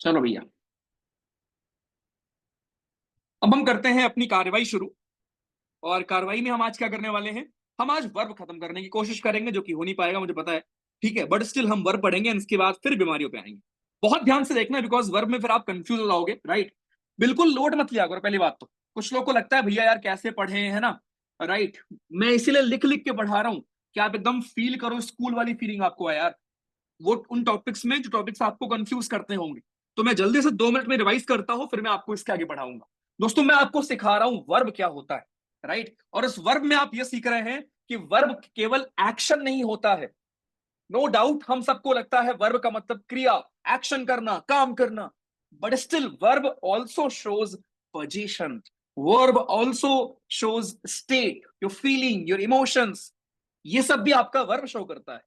चलो भैया, अब हम करते हैं अपनी कार्रवाई शुरू। और कार्रवाई में हम आज क्या करने वाले हैं? हम आज वर्ब खत्म करने की कोशिश करेंगे, जो कि हो नहीं पाएगा मुझे पता है। ठीक है, बट स्टिल हम वर्ब पढ़ेंगे, इसके बाद फिर बीमारियों पे आएंगे। बहुत ध्यान से देखना, बिकॉज वर्ब में फिर आप कंफ्यूज हो जाओगे। राइट, बिल्कुल लोड मत लिया करो। पहली बात तो कुछ लोग को लगता है भैया यार कैसे पढ़े है ना। राइट, मैं इसीलिए लिख लिख के पढ़ा रहा हूँ कि आप एकदम फील करो, स्कूल वाली फीलिंग आपको आए यार। वो उन टॉपिक्स में जो टॉपिक्स आपको कंफ्यूज करते होंगे, तो मैं जल्दी से 2 मिनट में रिवाइज करता हूं, फिर मैं आपको इसके आगे पढ़ाऊंगा। दोस्तों, मैं आपको सिखा रहा हूं वर्ब क्या होता है। राइट, और इस वर्ब में आप ये सीख रहे हैं कि वर्ब केवल एक्शन नहीं होता है। नो डाउट हम सबको लगता है वर्ब का मतलब क्रिया, एक्शन करना, काम करना। But still verb also shows position. Verb also shows state, your feeling, your emotions. ये सब भी आपका वर्ब शो करता है।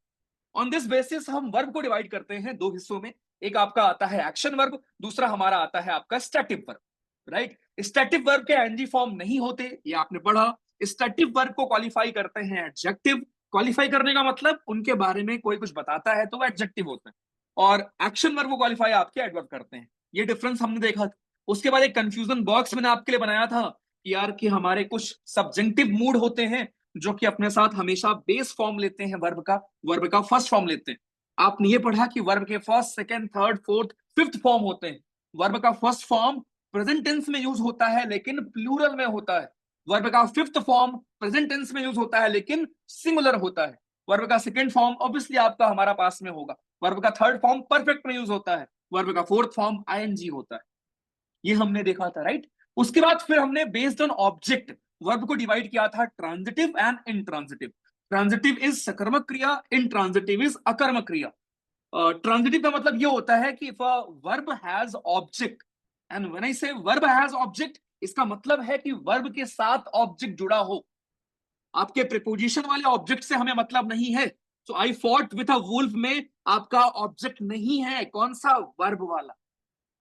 ऑन दिस बेसिस हम वर्ब को डिवाइड करते हैं दो हिस्सों में। एक आपका आता है एक्शन वर्ब, दूसरा हमारा आता है आपका static verb. Right, static verb के एनजी फॉर्म नहीं होते, ये आपने पढ़ा। स्टैटिक वर्ब को क्वालिफाई करते हैं एडजेक्टिव। क्वालिफाई करने का मतलब उनके बारे में कोई कुछ बताता है तो वो एडजेक्टिव होता है। और एक्शन वर्ब को क्वालिफाई आपके एडवर्ब करते हैं। ये डिफरेंस हमने देखा था। उसके बाद एक कंफ्यूजन बॉक्स मैंने आपके लिए बनाया था कि यार कि हमारे कुछ सब्जेंटिव मूड होते हैं जो कि अपने साथ हमेशा बेस फॉर्म लेते हैं, वर्ब का फर्स्ट फॉर्म लेते हैं। आपने ये पढ़ा कि वर्ब के first, second, third, fourth, fifth form होते हैं। वर्ब का फर्स्ट फॉर्म प्रेजेंट टेंस में यूज होता है लेकिन प्लूरल में होता है। वर्ब का फिफ्थ फॉर्म प्रेजेंट टेंस में यूज होता है लेकिन सिंगुलर होता है। वर्ब का सेकंड फॉर्म ऑब्वियसली आपका हमारा पास में होगा। वर्ब का थर्ड फॉर्म परफेक्ट में यूज होता है। वर्ब का फोर्थ फॉर्म आईएनजी होता है। ये हमने देखा था। राइट, उसके बाद फिर हमने बेस्ड ऑन ऑब्जेक्ट वर्ब को डिवाइड किया था transitive and intransitive. Transitive is सकर्मक क्रिया, इनट्रांजिटिव इज अकर्मक क्रिया। ट्रांजिटिव का मतलब ये होता है कि if a verb has object, and when I से वर्ब हैज ऑब्जेक्ट, इसका मतलब है कि वर्ब के साथ ऑब्जेक्ट जुड़ा हो। आपके प्रीपोजिशन वाले ऑब्जेक्ट से हमें मतलब नहीं है। सो आई फॉट विथ अ वुल्फ में आपका ऑब्जेक्ट नहीं है। कौन सा? वर्ब वाला।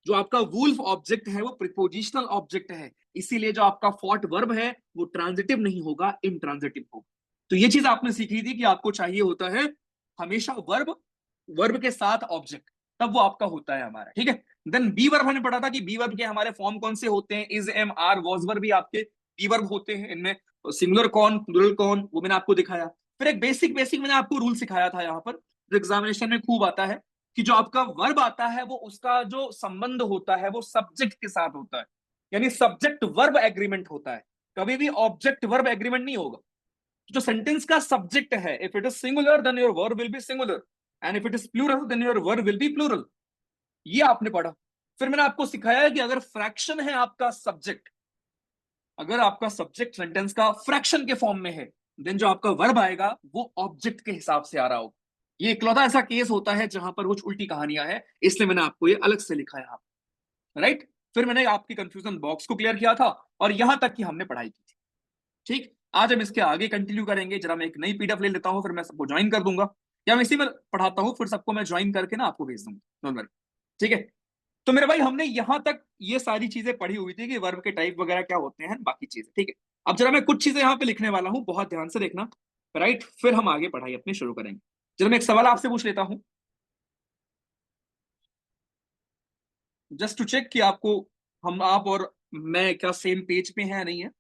जो आपका वुल्फ ऑब्जेक्ट है वो प्रीपोजिशनल ऑब्जेक्ट है, इसीलिए जो आपका फॉट वर्ब है वो ट्रांजिटिव नहीं होगा, इंट्रांजिटिव होगा। तो ये चीज आपने सीखी थी कि आपको चाहिए होता है हमेशा वर्ब, वर्ब के साथ ऑब्जेक्ट, तब वो आपका होता है हमारा। ठीक है, देन बी वर्ब हमने पढ़ा था कि बी वर्ब के हमारे फॉर्म कौन से होते हैं। Is, am, are, was verb भी आपके बी वर्ब होते हैं। इनमें सिंगुलर कौन, प्लूरल कौन, वो मैंने आपको दिखाया। फिर एक बेसिक बेसिक मैंने आपको रूल सिखाया था यहाँ पर, जो एग्जामिनेशन में खूब आता है, कि जो आपका वर्ब आता है वो उसका जो संबंध होता है वो सब्जेक्ट के साथ होता है। यानी सब्जेक्ट वर्ब एग्रीमेंट होता है, कभी भी ऑब्जेक्ट वर्ब एग्रीमेंट नहीं होगा। जो सेंटेंस का सब्जेक्ट है, if it is singular then your verb will be singular, and if it is plural then your verb will be plural. ये आपने पढ़ा। फिर मैंने आपको सिखाया कि अगर फ्रैक्शन है आपका सब्जेक्ट, अगर आपका सब्जेक्ट सेंटेंस का फ्रैक्शन के फॉर्म में है, देन जो आपका वर्ब आएगा वो ऑब्जेक्ट के हिसाब से आ रहा होगा। ये इकलौता ऐसा केस होता है जहां पर कुछ उल्टी कहानियां हैं, इसलिए मैंने आपको ये अलग से लिखा है यहाँ। राइट, फिर मैंने आपकी कंफ्यूजन बॉक्स को क्लियर किया था और यहां तक कि हमने पढ़ाई की थी। ठीक, आज हम इसके आगे कंटिन्यू करेंगे। जरा मैं एक नई पीडीएफ ले लेता हूँ, फिर मैं सबको ज्वाइन कर दूंगा, या मैं इसी में पढ़ाता हूँ, फिर सबको मैं ज्वाइन करके ना आपको भेज दूंगा। Don't worry. ठीक है, तो मेरे भाई हमने यहां तक ये सारी चीजें पढ़ी हुई थी कि वर्ब के टाइप वगैरह क्या होते हैं, बाकी चीजें। ठीक है, अब जरा मैं कुछ चीजें यहाँ पे लिखने वाला हूँ, बहुत ध्यान से देखना। राइट, फिर हम आगे पढ़ाई अपनी शुरू करेंगे। जरा मैं एक सवाल आपसे पूछ लेता हूँ, जस्ट टू चेक कि आपको, हम, आप और मैं क्या सेम पेज पे हैं या नहीं है।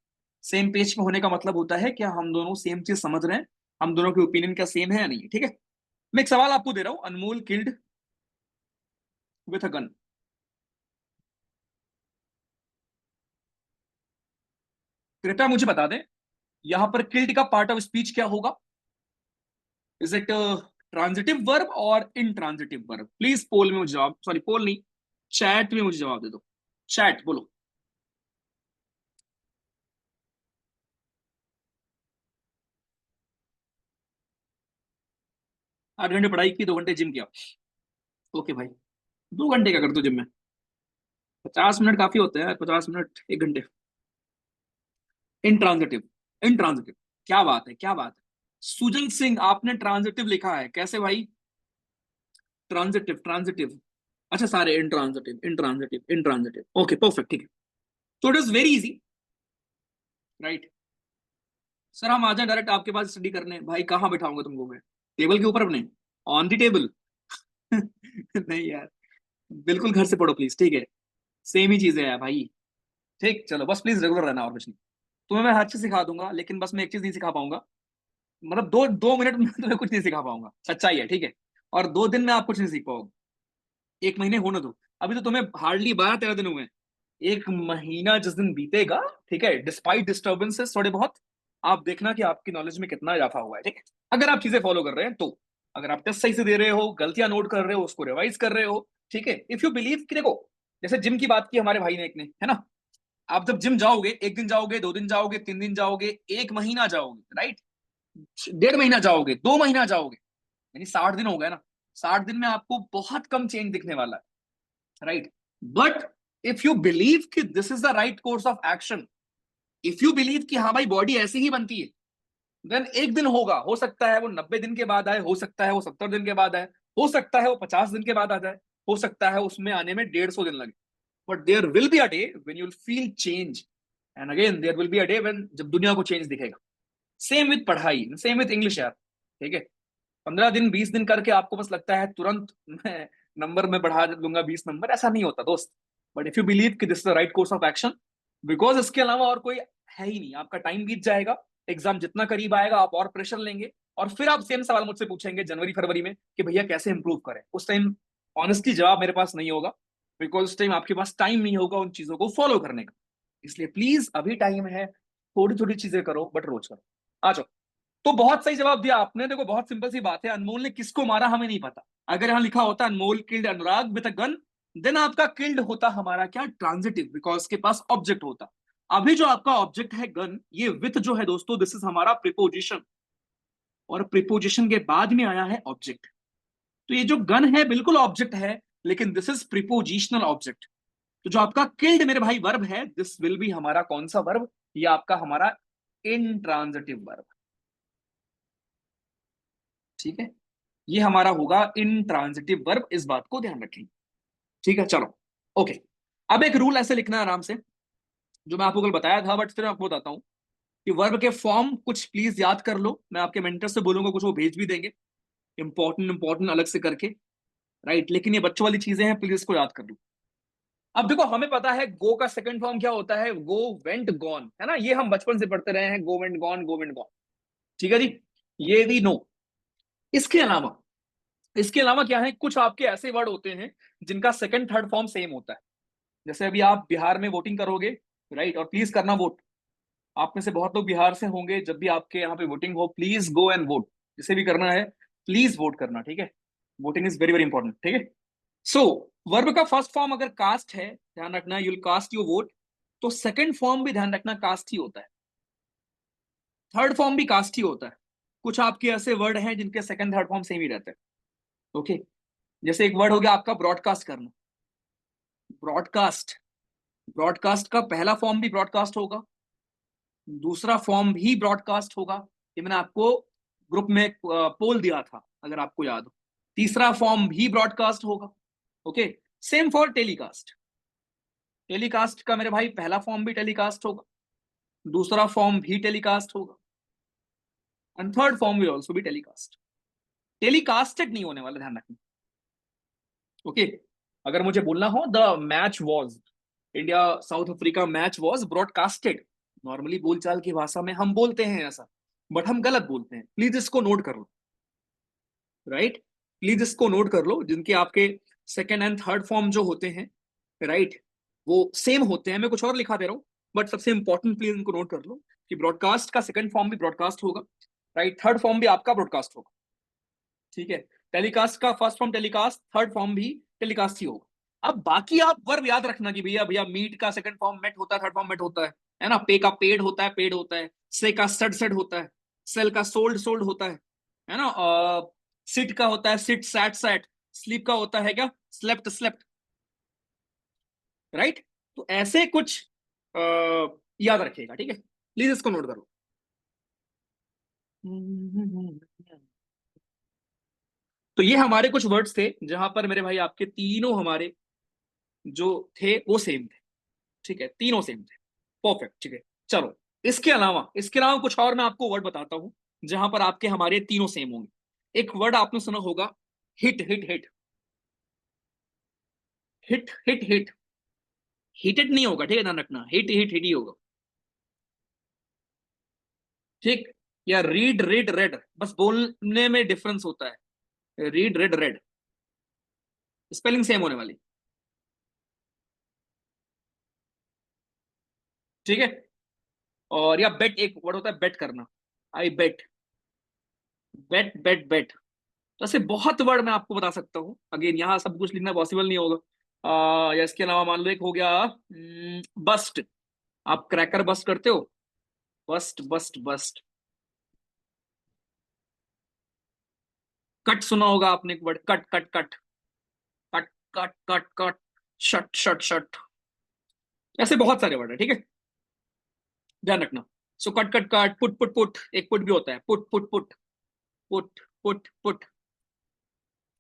सेम पेज पे होने का मतलब होता है क्या हम दोनों सेम चीज समझ रहे हैं, हम दोनों के ओपिनियन क्या सेम है या नहीं है। ठीक है, मैं एक सवाल आपको दे रहा हूँ। अनमोल किल्ड विथ अ गन। कृपया मुझे बता दें, यहां पर किल्ड का पार्ट ऑफ स्पीच क्या होगा? इज इट ट्रांजिटिव वर्ब और इनट्रांजिटिव वर्ब? प्लीज पोल में मुझे जवाब, सॉरी पोल नहीं, चैट में मुझे जवाब दे दो। चैट बोलो। 8 घंटे पढ़ाई की, 2 घंटे जिम किया। ओके भाई, 2 घंटे का कर दो जिम में। 50 मिनट काफी होते हैं, 50 मिनट 1 घंटे। इनट्रांजिटिव, इनट्रांजिटिव, क्या बात है, क्या बात है। सुजन सिंह, आपने ट्रांजिटिव लिखा है, कैसे भाई? ट्रांजिटिव, ट्रांजिटिव, अच्छा सारे intransitive, intransitive, intransitive. Okay perfect, ठीक है। तो it is very easy. Right, sir हम आ जाए डायरेक्ट आपके पास स्टडी करने? भाई कहाँ बिठाऊंगा तुमको मैं? टेबल के ऊपर अपने? On the table? नहीं यार, बिल्कुल घर से पढ़ो प्लीज, ठीक है। सेम ही चीजें हैं भाई। ठीक, चलो बस प्लीज रेगुलर रहना, और कुछ नहीं। तुम्हें मैं हर चीज सिखा दूंगा, लेकिन बस मैं एक चीज नहीं सिखा पाऊंगा। मतलब दो दो मिनट में तुम्हें कुछ नहीं सिखा पाऊंगा, सच्चाई है, ठीक है। और 2 दिन में आप कुछ नहीं सीख पाओगे। 1 महीने होने दो। अभी तो तुम्हें हार्डली 12-13 दिन हुए हैं। 1 महीना जिस दिन बीतेगा, ठीक है, डिस्पाइट डिस्टर्बेंसेस थोड़े बहुत, आप देखना कि आपकी नॉलेज में कितना इजाफा हुआ है, ठीक है। अगर आप चीजें फॉलो कर रहे हैं तो। अगर आप टेस्ट सही से दे रहे हो, गलतियां नोट कर रहे हो, उसको रिवाइज कर रहे हो, ठीक है। इफ यू बिलीव कि देखो, जैसे जिम की बात की हमारे भाई ने एक ने, है ना। आप जब जिम जाओगे, 1 दिन जाओगे, 2 दिन जाओगे, 3 दिन जाओगे, 1 महीना जाओगे, राइट। 1.5 महीना जाओगे, 2 महीना जाओगे, यानी 60 दिन हो गए ना। 60 दिन में आपको बहुत कम चेंज दिखने वाला है, right. But if you believe कि this is the right course of action, if you believe कि हाँ भाई बॉडी ऐसी ही बनती है, देन 1 दिन होगा, हो सकता है वो 90 दिन के बाद आए, हो सकता है वो 70 दिन के बाद आए, हो सकता है वो 50 दिन के बाद आ जाए, हो सकता है उसमें आने में 150 दिन लगे। But there will be a day when you will feel change. And again there will be a day when, जब दुनिया को चेंज दिखेगा। सेम विथ पढ़ाई, सेम विथ इंग्लिश यार, ठीक है। 15 दिन 20 दिन करके आपको बस लगता है तुरंत मैं नंबर में बढ़ा दूंगा 20 नंबर, ऐसा नहीं होता दोस्त। बट इफ यू बिलीव कि this is the right course of action, because इसके अलावा और कोई है ही नहीं। आपका टाइम बीत जाएगा, एग्जाम जितना करीब आएगा आप और प्रेशर लेंगे, और फिर आप सेम सवाल मुझसे पूछेंगे जनवरी फरवरी में कि भैया कैसे इंप्रूव करें। उस टाइम ऑनेस्टली जवाब मेरे पास नहीं होगा, बिकॉज उस टाइम आपके पास टाइम नहीं होगा उन चीजों को फॉलो करने का। इसलिए प्लीज अभी टाइम है, थोड़ी थोड़ी चीजें करो, बट रोज करो। आ जाओ। तो बहुत सही जवाब दिया आपने। देखो बहुत सिंपल सी बात है, अनमोल ने किसको मारा हमें नहीं पता। अगर यहाँ लिखा होता Anmol killed Anurag with a gun, then आपका किल्ड होता हमारा क्या, ट्रांजिटिव, बिकॉज के पास ऑब्जेक्ट होता। अभी जो आपका ऑब्जेक्ट है गन, ये विथ जो है दोस्तों, दिस इज हमारा प्रिपोजिशन, और प्रिपोजिशन के बाद में आया है ऑब्जेक्ट। तो ये जो गन है बिल्कुल ऑब्जेक्ट है, लेकिन दिस इज प्रिपोजिशनल ऑब्जेक्ट। तो जो आपका किल्ड मेरे भाई वर्ब है, दिस विल बी हमारा कौन सा वर्ब, ये आपका हमारा इंट्रांजिटिव वर्ब, ठीक है। ये हमारा होगा इंट्रांजिटिव वर्ब, इस बात को ध्यान रखेंगे, ठीक है। चलो, ओके। अब एक रूल ऐसे लिखना है आराम से, जो मैं आपको कल बताया था, बट फिर मैं आपको बताता हूं कि वर्ब के फॉर्म कुछ प्लीज याद कर लो। मैं आपके मेंटर से बोलूंगा, कुछ वो भेज भी देंगे इंपॉर्टेंट इंपॉर्टेंट अलग से करके, राइट। लेकिन ये बच्चों वाली चीजें हैं, प्लीज इसको याद कर लो। अब देखो हमें पता है गो का सेकंड फॉर्म क्या होता है, गो वेंट गॉन, है ना। ये हम बचपन से पढ़ते रहे हैं, go went gone, go went gone, ठीक है जी। ये भी नो। इसके अलावा, इसके अलावा क्या है, कुछ आपके ऐसे वर्ड होते हैं जिनका सेकंड थर्ड फॉर्म सेम होता है। जैसे अभी आप बिहार में वोटिंग करोगे, राइट, और प्लीज करना वोट। आप में से बहुत लोग बिहार से होंगे, जब भी आपके यहाँ पे वोटिंग हो, प्लीज गो एंड वोट। जिसे भी करना है प्लीज वोट करना, ठीक है। Voting is very very important, ठीक है। सो वर्ब का फर्स्ट फॉर्म अगर कास्ट है, ध्यान रखना, यूल कास्ट योर वोट। तो सेकंड फॉर्म भी ध्यान रखना कास्ट ही होता है, थर्ड फॉर्म भी कास्ट ही होता है। कुछ आपके ऐसे वर्ड हैं जिनके सेकंड थर्ड फॉर्म सेम ही रहते हैं, ओके। जैसे एक वर्ड हो गया आपका ब्रॉडकास्ट करना, ब्रॉडकास्ट। ब्रॉडकास्ट का पहला फॉर्म भी ब्रॉडकास्ट होगा, दूसरा फॉर्म भी ब्रॉडकास्ट होगा। ये मैंने आपको ग्रुप में पोल दिया था, अगर आपको याद हो। तीसरा फॉर्म भी ब्रॉडकास्ट होगा, okay. Same for telecast. Telecast का मेरे भाई पहला फॉर्म भी टेलीकास्ट होगा, दूसरा फॉर्म भी टेलीकास्ट होगा, and third form will also be telecast. Telecasted नहीं होने वाला, ध्यान रखना, ओके। अगर मुझे बोलना हो the match was, India south Africa match was broadcasted, normally बोलचाल की भाषा में हम बोलते हैं ऐसा, बट हम गलत बोलते हैं। प्लीज इसको नोट कर लो, राइट। प्लीज इसको नोट कर लो, जिनके आपके सेकेंड एंड थर्ड फॉर्म जो होते हैं, राइट, वो सेम होते हैं। मैं कुछ और लिखा दे रहा हूँ, बट सबसे इंपॉर्टेंट प्लीज इनको नोट कर लो कि ब्रॉडकास्ट का सेकंड फॉर्म भी ब्रॉडकास्ट होगा, राइट, थर्ड फॉर्म भी आपका ब्रॉडकास्ट होगा, ठीक है। टेलीकास्ट का first form telecast, third form भी टेलीकास्ट ही होगा। अब बाकी आप वर्ब याद रखना कि भैया भैया मीट का सेकंड फॉर्म मेट होता है, थर्ड फॉर्म मेट होता है ना। पे का पेड होता है, पेड होता है। से का सड सड होता है, सेल का सोल्ड सोल्ड होता है ना। सिट का होता है सिट सैट सैट, स्लीप का होता है क्या, स्लेप्ट स्लेप्ट, राइट। तो ऐसे कुछ आ, याद रखिएगा, ठीक है। प्लीज इसको नोट करो। तो ये हमारे कुछ वर्ड्स थे जहां पर मेरे भाई आपके तीनों हमारे जो थे वो सेम थे, ठीक है, तीनों सेम थे, परफेक्ट, ठीक है। चलो, इसके अलावा कुछ और मैं आपको वर्ड बताता हूं जहां पर आपके हमारे तीनों सेम होंगे। एक वर्ड आपने सुना होगा, hit hit hit. Hit hit hit, hitted नहीं होगा, ठीक है, ध्यान रखना, हिट हिट हिट ही होगा, ठीक। या रीड रेड रेड, बस बोलने में डिफरेंस होता है, read red red, spelling same होने वाली, ठीक है। और या बेट, एक वर्ड होता है बेट करना, आई बेट, बेट बेट बेट। तो ऐसे बहुत वर्ड मैं आपको बता सकता हूँ, अगेन यहाँ सब कुछ लिखना पॉसिबल नहीं होगा। या इसके अलावा मान लो एक हो गया बस्ट, आप क्रैकर बस्ट करते हो, बस्ट बस्ट बस्ट। कट सुना होगा आपने, एक word cut cut cut, cut cut cut cut, shut shut shut, ऐसे बहुत सारे वर्ड है, ठीक है, ध्यान रखना। So cut cut cut, put put put, एक पुट भी होता है, put put put, put put put.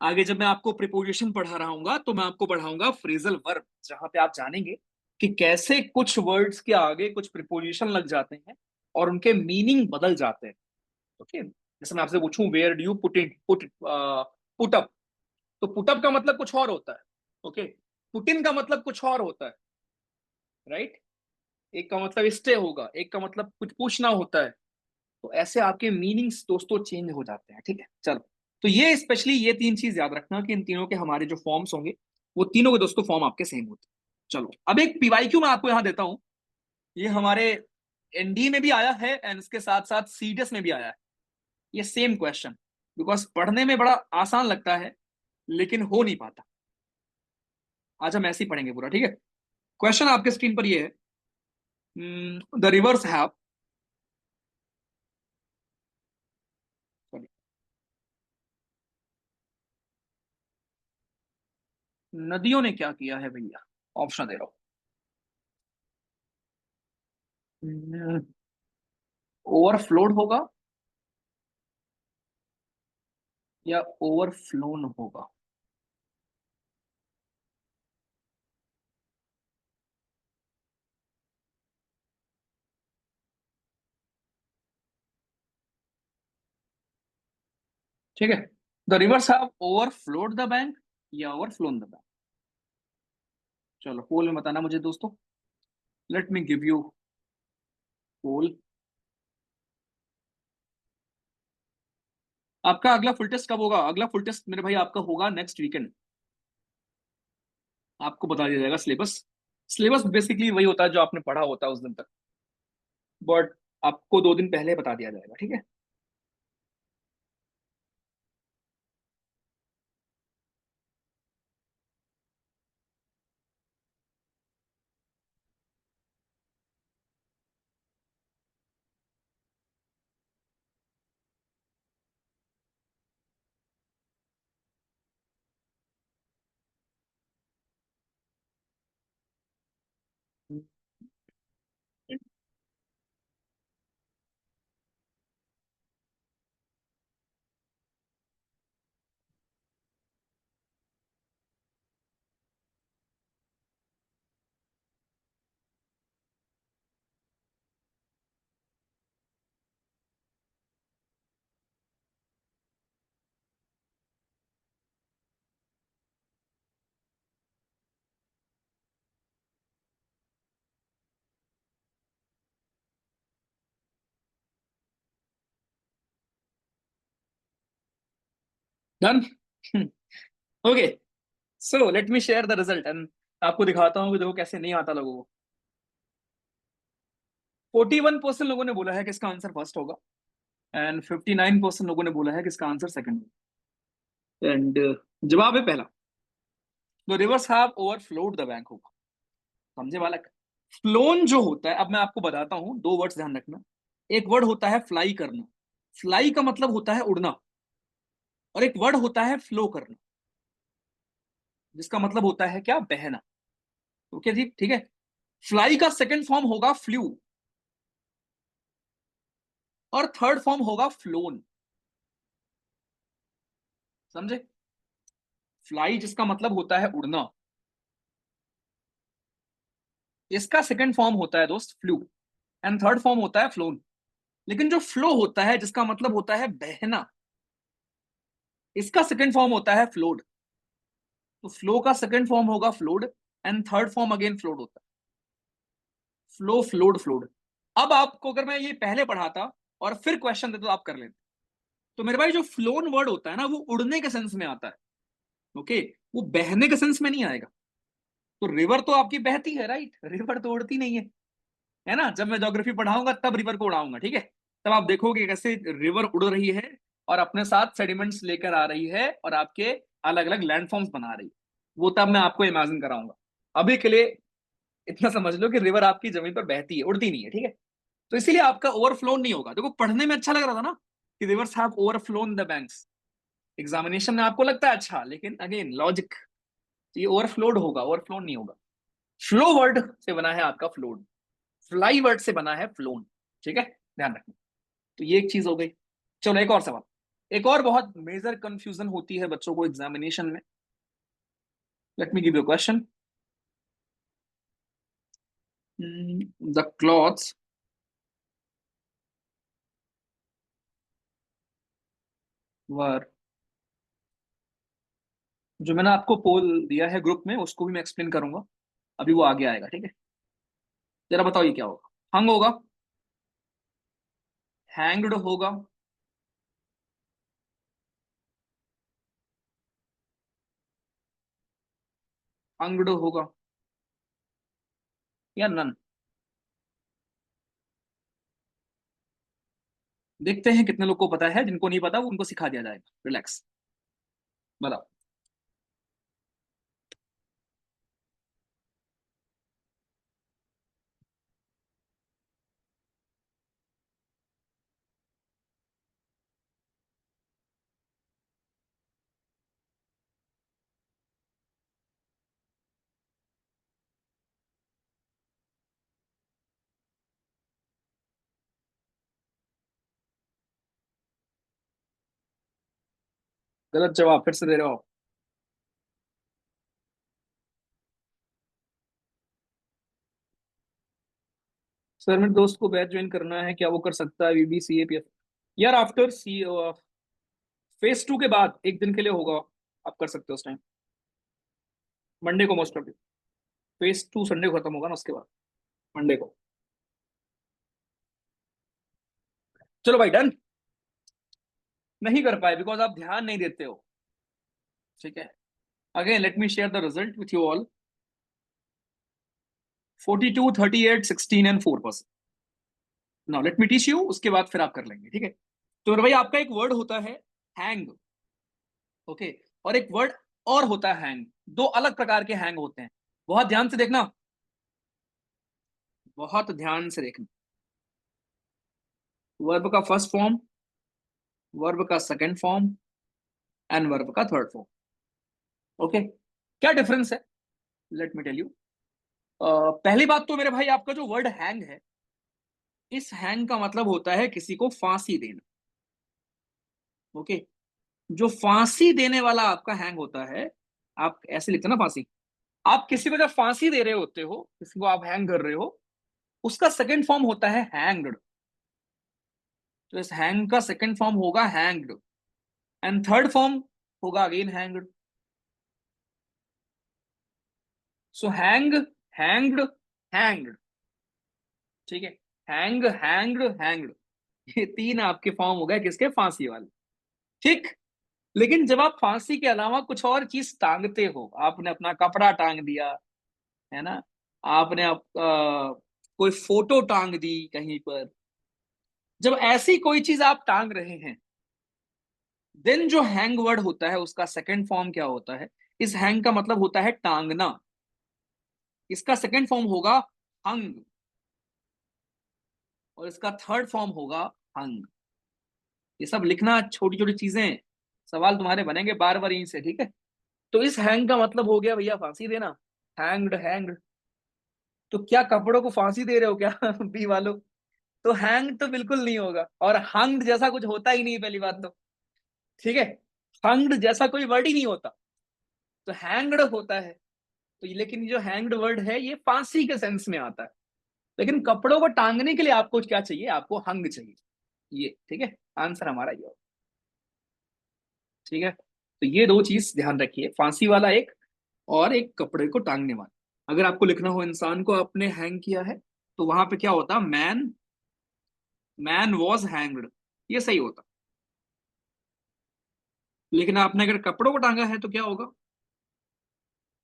आगे जब मैं आपको प्रिपोजिशन पढ़ा रहा हूँ तो मैं आपको पढ़ाऊंगा फ्रेजल वर्ब, जहां पे आप जानेंगे कि कैसे कुछ वर्ड्स के आगे कुछ प्रिपोजिशन लग जाते हैं और उनके मीनिंग बदल जाते हैं। ओके, जैसे मैं आपसे पूछूं where do you put in, put up, तो पुट अप का मतलब कुछ और होता है, ओके, पुट इन का मतलब कुछ और होता है, राइट। एक का मतलब स्टे होगा, एक का मतलब कुछ पूछना होता है। तो ऐसे आपके मीनिंग्स दोस्तों चेंज हो जाते हैं, ठीक है, चलो। तो ये स्पेशली ये तीन चीज याद रखना कि इन तीनों के हमारे जो फॉर्म्स होंगे वो तीनों के दोस्तों फॉर्म आपके सेम होते हैं। चलो अब एक पीवाईक्यू मैं आपको यहां देता हूं, ये हमारे एनडी में भी आया है एंड इसके साथ साथ सीडीएस में भी आया है, ये सेम क्वेश्चन, बिकॉज पढ़ने में बड़ा आसान लगता है लेकिन हो नहीं पाता। आज हम ऐसे ही पढ़ेंगे पूरा, ठीक है। क्वेश्चन आपके स्क्रीन पर ये है, द रिवर्स हैव, नदियों ने क्या किया है भैया, ऑप्शन दे रहा हूं, ओवरफ्लोड होगा या ओवरफ्लोन होगा। ठीक है, the rivers have overflowed the bank या ओवरफ्लोन द बैंक। चलो पोल में बताना मुझे दोस्तों, लेट मी गिव यू पोल। आपका अगला फुल टेस्ट कब होगा, अगला फुल टेस्ट मेरे भाई आपका होगा नेक्स्ट वीकेंड, आपको बता दिया जाएगा सिलेबस। सिलेबस बेसिकली वही होता है जो आपने पढ़ा होता है उस दिन तक, बट आपको 2 दिन पहले बता दिया जाएगा, ठीक है। Done. Okay, so let me share the result and आपको दिखाता हूँ कि देखो कैसे नहीं आता लोगों को। 41% लोगों ने बोला है कि इसका आंसर फर्स्ट होगा एंड 59% लोगों ने बोला है कि इसका आंसर सेकंड होगा, एंड जवाब है पहला, the rivers have overflowed the bank होगा। समझे बालक। फ्लोन जो होता है, अब मैं आपको बताता हूं, 2 वर्ड्स ध्यान रखना। एक वर्ड होता है फ्लाई करना, फ्लाई का मतलब होता है उड़ना, और एक वर्ड होता है फ्लो करना, जिसका मतलब होता है क्या, बहना। ओके जी, ठीक है। फ्लाई का सेकंड फॉर्म होगा फ्लू, और थर्ड फॉर्म होगा फ्लोन। समझे, फ्लाई जिसका मतलब होता है उड़ना, इसका सेकंड फॉर्म होता है दोस्त फ्लू, एंड थर्ड फॉर्म होता है फ्लोन। लेकिन जो फ्लो होता है जिसका मतलब होता है बहना, इसका सेकंड फॉर्म होता है फ्लोड। तो फ्लो का सेकंड फॉर्म होगा flowed, and third form again flowed होता है। Flow, flowed, flowed. अब आपको अगर मैं ये पहले पढ़ाता और फिर क्वेश्चन देता तो आप कर लेते। तो मेरे भाई जो फ्लोन वर्ड होता है ना, वो उड़ने के सेंस में आता है। ओके, वो बहने के सेंस में नहीं आएगा। तो रिवर तो आपकी बहती है, राइट, रिवर तो उड़ती नहीं है ना। जब मैं ज्योग्राफी पढ़ाऊंगा तब रिवर को उड़ाऊंगा, ठीक है। तब आप देखोगे कैसे रिवर उड़ रही है और अपने साथ सेडिमेंट्स लेकर आ रही है और आपके अलग अलग लैंडफॉर्म्स बना रही है। वो तब मैं आपको इमेजिन कराऊंगा। अभी के लिए इतना समझ लो कि रिवर आपकी जमीन पर बहती है, उड़ती नहीं है, ठीक है। तो इसीलिए आपका ओवरफ्लो नहीं होगा। देखो पढ़ने में अच्छा लग रहा था ना कि rivers have overflown the banks. Examination में आपको लगता है अच्छा, लेकिन अगेन लॉजिक, ये ओवरफ्लोड होगा, ओवरफ्लोन नहीं होगा। फ्लो वर्ड से बना है आपका फ्लोड, फ्लाई वर्ड से बना है फ्लोन, ठीक है, ध्यान रखना। तो ये एक चीज हो गई। चलो एक और सवाल। एक और बहुत मेजर कंफ्यूजन होती है बच्चों को एग्जामिनेशन में। Let me give you question. The clothes were, जो मैंने आपको पोल दिया है ग्रुप में उसको भी मैं एक्सप्लेन करूंगा, अभी वो आगे आएगा, ठीक है। जरा बताओ ये क्या होगा। हंग होगा, हैंग्ड होगा, हंग्ड होगा, या नन। देखते हैं कितने लोग को पता है, जिनको नहीं पता वो उनको सिखा दिया जाएगा, रिलैक्स। बताओ। गलत जवाब फिर से दे रहे हो। सर मेरे दोस्त को बैच ज्वाइन करना है, क्या वो कर सकता है बीबीसीएपीएफ? यार आफ्टर सी फेज 2 के बाद एक दिन के लिए होगा, आप कर सकते हो उस टाइम, मंडे को मोस्ट ऑफ। फेज 2 संडे को खत्म होगा ना, उसके बाद मंडे को। चलो भाई डन। नहीं कर पाए बिकॉज आप ध्यान नहीं देते हो, ठीक है। Again let me share the result with you all. 42, 38, 16 and 4%। Now let me teach you, उसके बाद फिर आप कर लेंगे, ठीक है। तो भाई आपका एक वर्ड होता है हैंग, ओके, और एक वर्ड और होता है हैंग। दो अलग प्रकार के हैंग होते हैं, बहुत ध्यान से देखना, बहुत ध्यान से देखना। वर्ब का फर्स्ट फॉर्म, वर्ब का सेकंड फॉर्म, एंड वर्ब का थर्ड फॉर्म, ओके। क्या डिफरेंस है, लेट मी टेल यू। पहली बात तो मेरे भाई आपका जो वर्ड हैंग है, इस हैंग का मतलब होता है किसी को फांसी देना, ओके। जो फांसी देने वाला आपका हैंग होता है, आप ऐसे लिखते हैं ना फांसी, आप किसी को जब फांसी दे रहे होते हो, किसी को आप हैंग कर रहे हो, उसका सेकंड फॉर्म होता है हैंग्ड। तो इस हैंग का सेकंड फॉर्म होगा हैंग्ड, एंड थर्ड फॉर्म होगा अगेन हैंग्ड। सो हैंग, हैंग्ड, हैंग्ड, ठीक है। हैंग, हैंग्ड, हैंग्ड, ये तीन आपके फॉर्म हो गए किसके, फांसी वाले, ठीक। लेकिन जब आप फांसी के अलावा कुछ और चीज टांगते हो, आपने अपना कपड़ा टांग दिया, है ना, आपने कोई फोटो टांग दी कहीं पर, जब ऐसी कोई चीज आप टांग रहे हैं, देन जो हैंग वर्ड होता है उसका सेकंड फॉर्म क्या होता है। इस हैंग का मतलब होता है टांगना, इसका सेकंड फॉर्म होगा हंग, और इसका थर्ड फॉर्म होगा हंग। ये सब लिखना, छोटी छोटी चीजें, सवाल तुम्हारे बनेंगे बार बार यहीं से, ठीक है। तो इस हैंग का मतलब हो गया भैया फांसी देना, हैंग्ड, हैंग्ड। तो क्या कपड़ों को फांसी दे रहे हो क्या बी वालों? तो हैंग तो बिल्कुल नहीं होगा, और हंग्ड जैसा कुछ होता ही नहीं, पहली बात तो, ठीक है। हंग्ड जैसा कोई वर्ड ही नहीं होता, तो हैंग्ड होता है। तो लेकिन जो हैंग्ड वर्ड है ये फांसी के सेंस में आता है, लेकिन कपड़ों को टांगने के लिए आपको क्या चाहिए, आपको हंग चाहिए, ये ठीक है। आंसर हमारा ये, ठीक है। तो ये दो चीज ध्यान रखिए, फांसी वाला एक, और एक कपड़े को टांगने वाला। अगर आपको लिखना हो इंसान को आपने हैंग किया है, तो वहां पे क्या होता? मैन, मैन वॉज हैंग्ड, ये सही होता। लेकिन आपने अगर कपड़ों को टांगा है तो क्या होगा?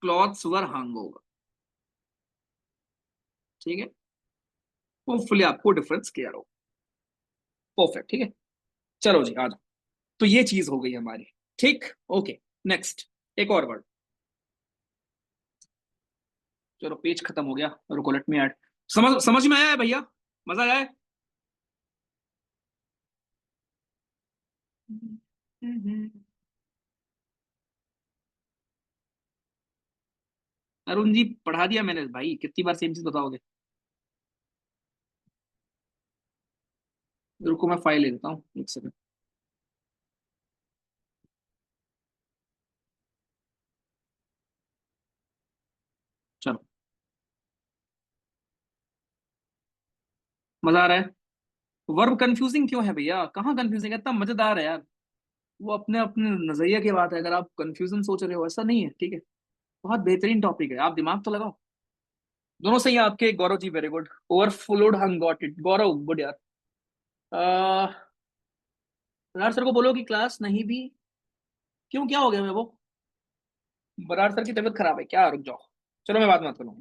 क्लॉथ्स वर हंग होगा। ठीक है, होपफुली आपको डिफरेंस क्लियर हो। परफेक्ट, ठीक है। चलो जी, आ जाओ। तो ये चीज हो गई हमारी। ठीक, ओके। नेक्स्ट, एक और वर्ड। चलो पेज खत्म हो गया, रुको लेट मी ऐड। समझ में आया है भैया? मजा आया है? अरुण जी पढ़ा दिया मैंने भाई, कितनी बार सेम चीज बताओगे? रुको मैं फाइल ले लेता हूँ, एक सेकंड। चलो, मजा आ रहा है? वर्ब कंफ्यूजिंग क्यों है भैया? कहाँ कंफ्यूजिंग है? इतना मजेदार है यार। वो अपने अपने नजरिए की बात है, अगर आप कंफ्यूजन सोच रहे हो ऐसा नहीं है, ठीक है। बहुत बेहतरीन टॉपिक है, आप दिमाग तो लगाओ। दोनों सही है आपके। Gaurav ji very good. Overflowed hung got it, Gaurav good यार। अह, बरार सर को बोलो कि क्लास नहीं भी। क्यों, क्या हो गया मैं वो? बरार सर की तबीयत खराब है क्या? रुक जाओ, चलो मैं बात करूँ।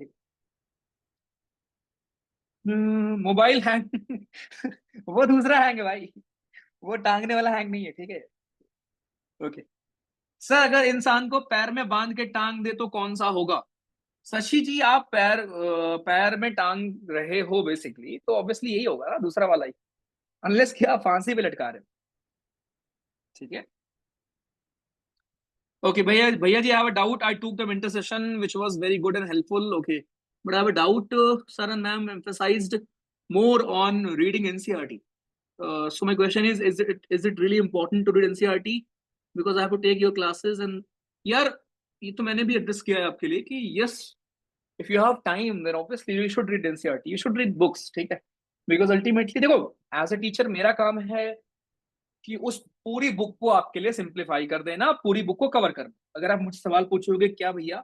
मोबाइल हैंग वो दूसरा हैंग है भाई, वो टांगने वाला हैंग नहीं है, ठीक है। ओके सर, अगर इंसान को पैर में बांध के टांग दे तो कौन सा होगा? शशि जी, आप पैर में टांग रहे हो बेसिकली, तो ऑब्वियसली यही होगा ना, दूसरा वाला ही। अनलेस कि आप फांसी पे लटका रहे हो। ठीक है। Okay, भैया जी, I have a doubt. I took the winter session, which was very good and helpful. Okay, but I have a doubt. Sir and ma'am emphasized more on reading NCRT. So my question is it really important to read NCRT? Because I have to take your classes and यार, ये तो मैंने भी address किया है आपके लिए कि yes, if you have time, then obviously you should read NCRT. You should read books, ठीक है? Because ultimately देखो, as a teacher मेरा काम है कि उस पूरी बुक को आपके लिए सिंप्लीफाई कर देना, पूरी बुक को कवर करना। अगर आप मुझसे सवाल पूछोगे क्या भैया,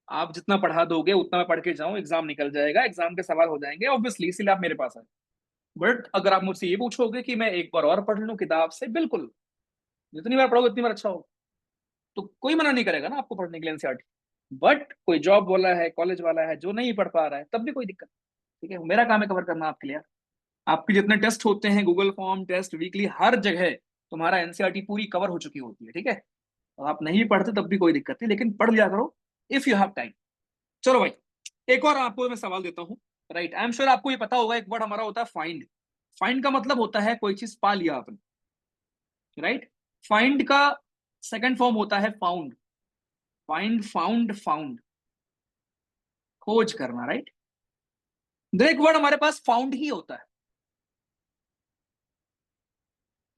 आप जितना पढ़ा दोगे उतना मैं पढ़ के जाऊं, एग्जाम निकल जाएगा, एग्जाम के सवाल हो जाएंगे, ऑब्वियसली इसीलिए आप मेरे पास आए। बट अगर आप मुझसे ये पूछोगे कि मैं एक बार और पढ़ लूं किताब से, बिल्कुल, जितनी बार पढ़ोगे उतनी बार अच्छा हो। तो कोई मना नहीं करेगा ना आपको पढ़ने के लिए एनसीईआरटी। बट कोई जॉब वाला है, कॉलेज वाला है जो नहीं पढ़ पा रहा है, तब भी कोई दिक्कत नहीं, ठीक है। मेरा काम है कवर करना आपके लिए। आपके जितने टेस्ट होते हैं, गूगल फॉर्म टेस्ट, वीकली, हर जगह तुम्हारा एनसीईआरटी पूरी कवर हो चुकी होती है, ठीक है। और आप नहीं पढ़ते तब भी कोई दिक्कत नहीं, लेकिन पढ़ लिया करो इफ यू हैव टाइम। चलो भाई, एक और आपको मैं सवाल देता हूँ। राइट, आई एम श्योर आपको ये पता होगा, एक वर्ड हमारा होता है फाइंड। फाइंड का मतलब होता है कोई चीज पा लिया आपने। राइट, फाइंड का सेकंड फॉर्म होता है फाउंड। फाइंड, फाउंड, फाउंड, खोज करना, राइट। एक वर्ड हमारे पास फाउंड ही होता है।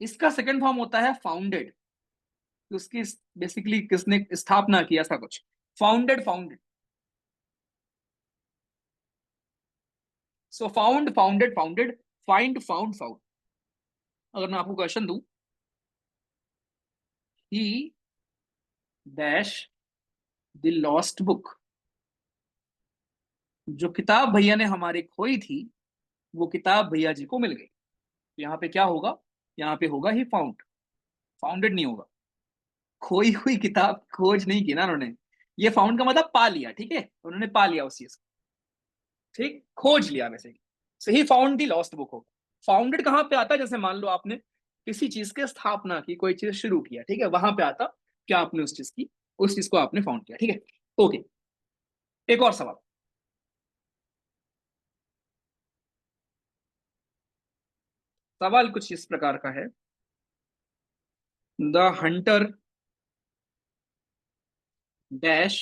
इसका सेकंड फॉर्म होता है फाउंडेड। उसकी बेसिकली किसने स्थापना की, ऐसा कुछ। Founded, founded. So found, founded, founded, find, found, found. अगर मैं आपको क्वेश्चन दूं, he dash the lost book, जो किताब भैया ने हमारे खोई थी, वो किताब भैया जी को मिल गई। तो यहाँ पे क्या होगा? यहाँ पे होगा ही फाउंड, फाउंडेड नहीं होगा। खोई हुई किताब खोज नहीं की ना उन्होंने। ये फाउंड का मतलब पा लिया, ठीक है, उन्होंने पा लिया उस चीज को। ठीक, खोज लिया वैसे। सही, फाउंड दी लॉस्ट बुक हो। फाउंडेड कहाँ पे आता है? जैसे मान लो आपने किसी चीज की स्थापना की, कोई चीज शुरू किया, ठीक है, वहां पे आता क्या आपने उस चीज की, उस चीज को आपने फाउंड किया, ठीक है। ओके, एक और सवाल। सवाल कुछ इस प्रकार का है। The hunter dash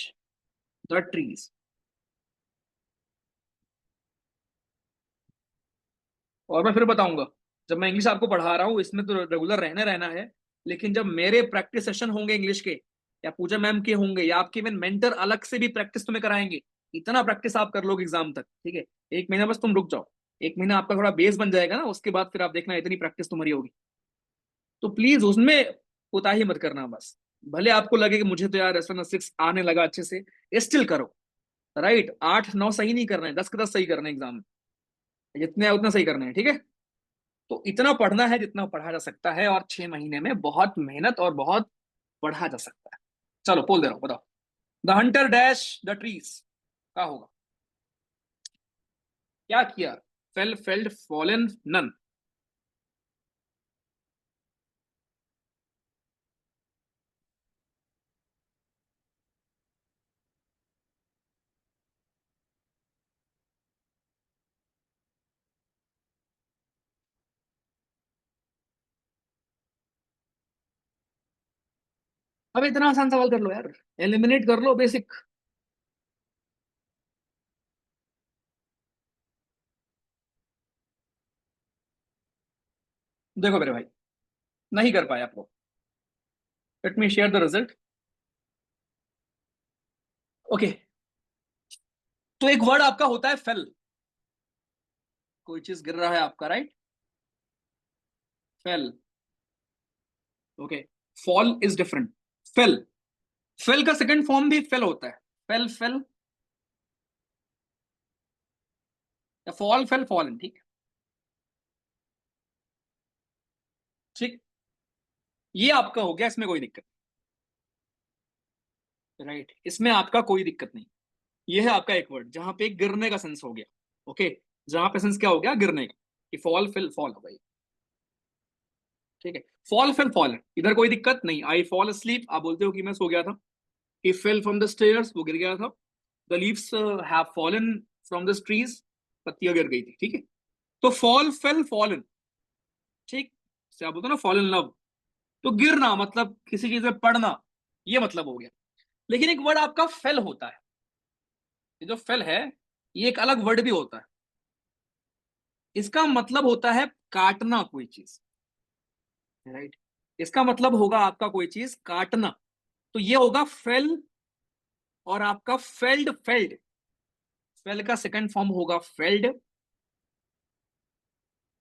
the trees. और मैं फिर बताऊंगा, जब मैं इंग्लिश आपको पढ़ा रहा हूँ इसमें तो रेगुलर रहना रहना है। लेकिन जब मेरे प्रैक्टिस सेशन होंगे इंग्लिश के, या पूजा मैम के होंगे, या आपके इवन मेंटर अलग से भी प्रैक्टिस तुम्हें कराएंगे, इतना प्रैक्टिस आप कर लोगे एग्जाम तक, ठीक है। एक महीना बस तुम रुक जाओ, एक महीना आपका थोड़ा बेस बन जाएगा ना, उसके बाद फिर आप देखना इतनी प्रैक्टिस तुम्हारी होगी। तो प्लीज उसमें कोताही मत करना बस। भले आपको लगे कि मुझे तो यार SN6 आने लगा अच्छे से, स्टिल करो। राइट, 8 9 सही नहीं करना है, 10 के 10 सही करना है एग्जाम में, जितने है उतना सही करना है, ठीक है। तो इतना पढ़ना है जितना पढ़ा जा सकता है, और 6 महीने में बहुत मेहनत और बहुत पढ़ा जा सकता है। चलो बोल दे रहा हूं, बताओ। The hunter dash the trees, क्या होगा? क्या किया? Fell, felled, fallen, none. अब इतना आसान सवाल कर लो यार, एलिमिनेट कर लो बेसिक। देखो मेरे भाई, नहीं कर पाए आप लोग। Let me share the result. Okay, तो एक वर्ड आपका होता है फेल। कोई चीज गिर रहा है आपका, right? Fail. Okay, fall is different. Fail, fail का सेकंड फॉर्म भी फेल होता है। फेल, फेल, या फॉल, फेल, फॉलन, ठीक। ठीक, ये आपका हो गया, इसमें कोई दिक्कत। राइट, इसमें आपका कोई दिक्कत नहीं। ये है आपका एक वर्ड जहां पे गिरने का सेंस हो गया। ओके, जहां पे सेंस क्या हो गया? गिरने का। कि फॉल, फिल, फॉल हो गई। ठीक है, फॉल, फिल, फॉल, इधर कोई दिक्कत नहीं। आई फॉल स्लीप, आप बोलते हो कि मैं सो गया था। ही फेल फ्रॉम द स्टेयर्स, वो गिर गया था। The leaves have fallen from the trees, पत्तियां गिर गई थी, ठीक है। तो फॉल, फेल, फॉलन, ठीक से आप बोलते हो ना फॉल इन लव, तो गिरना मतलब किसी चीज में पड़ना, ये मतलब हो गया। लेकिन एक वर्ड आपका फेल होता है। ये जो फेल है, ये एक अलग वर्ड भी होता है। इसका मतलब होता है काटना कोई चीज। राइट, इसका मतलब होगा आपका कोई चीज काटना। तो ये होगा फेल, और आपका फेल्ड, फेल्ड। फेल का सेकंड फॉर्म होगा फेल्ड,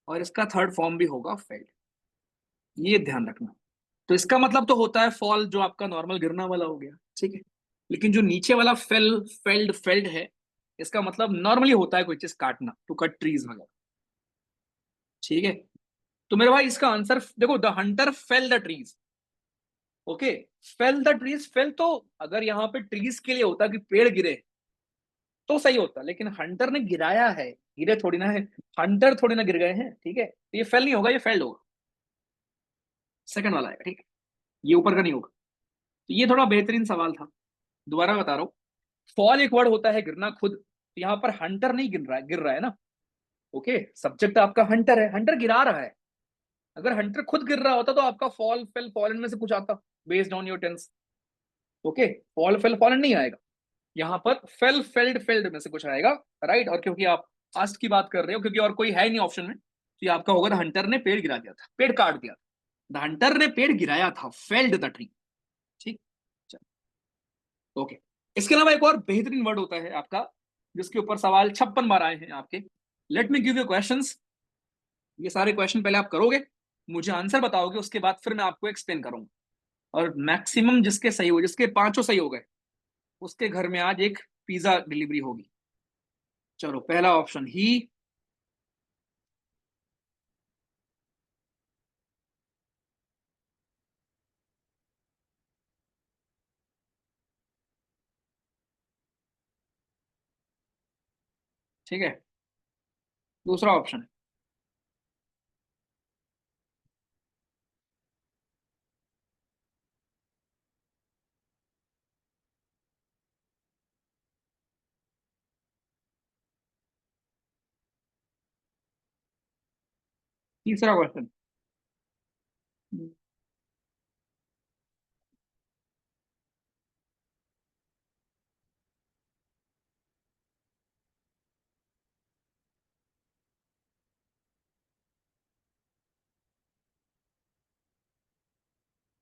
और इसका थर्ड फॉर्म भी होगा फेल्ड। ये ध्यान रखना। तो इसका मतलब तो होता है फॉल, जो आपका नॉर्मल गिरना वाला हो गया, ठीक है। लेकिन जो नीचे वाला फेल, फेल्ड, फेल्ड है, इसका मतलब नॉर्मली होता है कोई चीज काटना, टू कट ट्रीज वगैरह, ठीक है। तो मेरे भाई इसका आंसर देखो, the Hunter fail the trees. Okay, fail the trees, fail तो अगर यहाँ पे ट्रीज के लिए होता कि पेड़ गिरे तो सही होता, लेकिन हंटर ने गिराया है, गिरे थोड़ी ना है। हंटर थोड़ी ना गिर गए हैं, ठीक है। तो ये फेल नहीं होगा, ये फेल्ड होगा। सेकंड वाला है, ठीक है। ये ऊपर का नहीं होगा। तो ये थोड़ा बेहतरीन सवाल था। दोबारा बता रहा हूँ, फॉल एक वर्ड होता है गिरना खुद। तो यहाँ पर हंटर नहीं गिर रहा है, गिर रहा है ना। ओके, सब्जेक्ट आपका हंटर है, हंटर गिरा रहा है। अगर हंटर खुद गिर रहा होता तो आपका फॉल, फेल, फॉलन में से कुछ आता, based on your tense. Okay, fall, fell, fallen नहीं आएगा। यहाँ पर फेल, फेल्ड, फेल्ड में से कुछ आएगा। राइट, और क्योंकि आप पास्ट की बात कर रहे हो, क्योंकि और कोई है नहीं ऑप्शन में, तो ये आपका होगा द हंटर ने पेड़ गिरा दिया था, पेड़ काट दिया था। द हंटर ने पेड़ गिराया था, फेल्ड द ट्री। ठीक, ओके। इसके अलावा एक और बेहतरीन वर्ड होता है आपका, जिसके ऊपर सवाल 56 बार आए हैं आपके। Late me give you questions. ये सारे क्वेश्चन पहले आप करोगे, मुझे आंसर बताओगे, उसके बाद फिर मैं आपको एक्सप्लेन करूंगा। और मैक्सिमम जिसके सही हो, जिसके पांचों सही हो गए, उसके घर में आज एक पिज्जा डिलीवरी होगी। चलो, पहला ऑप्शन ही। ठीक है, दूसरा ऑप्शन। तीसरा क्वेश्चन।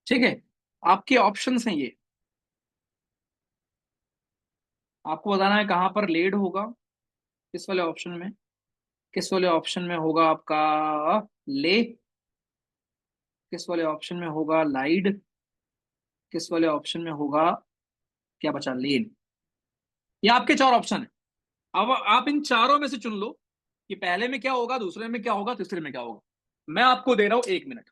ठीक है, आपके ऑप्शंस हैं ये। आपको बताना है कहां पर लेड होगा, किस वाले ऑप्शन में। किस वाले ऑप्शन में होगा आपका ले, किस वाले ऑप्शन में होगा लाइड, किस वाले ऑप्शन में होगा? क्या बचा? लेन। ये आपके चार ऑप्शन है। अब आप इन चारों में से चुन लो कि पहले में क्या होगा, दूसरे में क्या होगा, तीसरे में क्या होगा। मैं आपको दे रहा हूं 1 मिनट,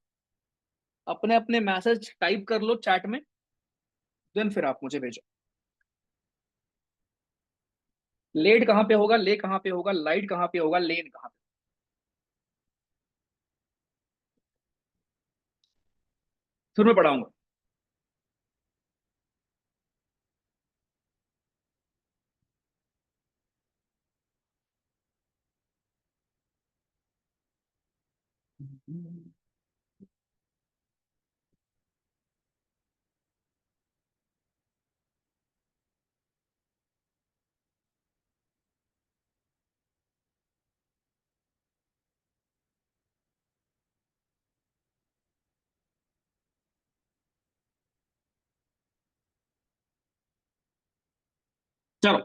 अपने अपने मैसेज टाइप कर लो चैट में, देन फिर आप मुझे भेजो। लेड कहां पे होगा, ले कहां पे होगा, लाइट कहां पे होगा, लेन कहां पे? फिर मैं पढ़ाऊंगा। चलो,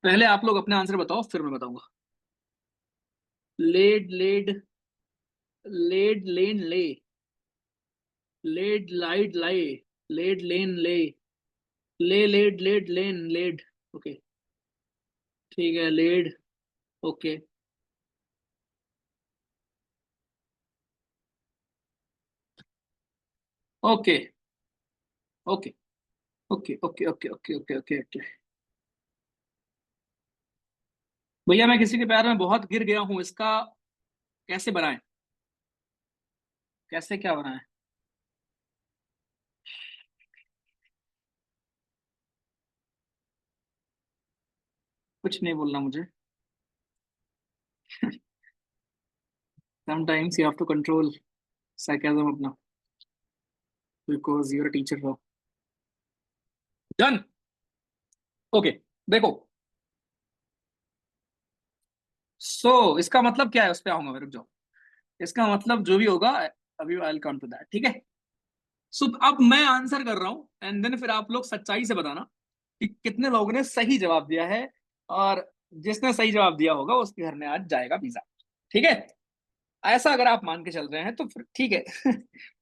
पहले आप लोग अपने आंसर बताओ, फिर मैं बताऊंगा। Lead lead, laid lain lay, laid lied lie, laid lain lay, lay laid laid lain laid. Okay, ठीक है, laid. Okay, okay, okay, okay, okay, okay, okay, okay, okay, okay. भैया मैं किसी के पैर में बहुत गिर गया हूँ, इसका कैसे बनाएं? कैसे क्या बनाएं? कुछ नहीं बोलना मुझे। Sometimes you have to control sarcasm अपना, बिकॉज यूर टीचर हो। डन। ओके, देखो। इसका मतलब क्या है, उस पर आऊंगा मैं, रुक जाओ। इसका मतलब जो भी होगा, अभी I will come to that, ठीक है। अब मैं आंसर कर रहा हूं, एंड देन फिर आप लोग सच्चाई से बताना कि कितने लोगों ने सही जवाब दिया है, और जिसने सही जवाब दिया होगा उसके घर में आज जाएगा पिज्जा। ठीक है, ऐसा अगर आप मान के चल रहे हैं तो फिर ठीक है।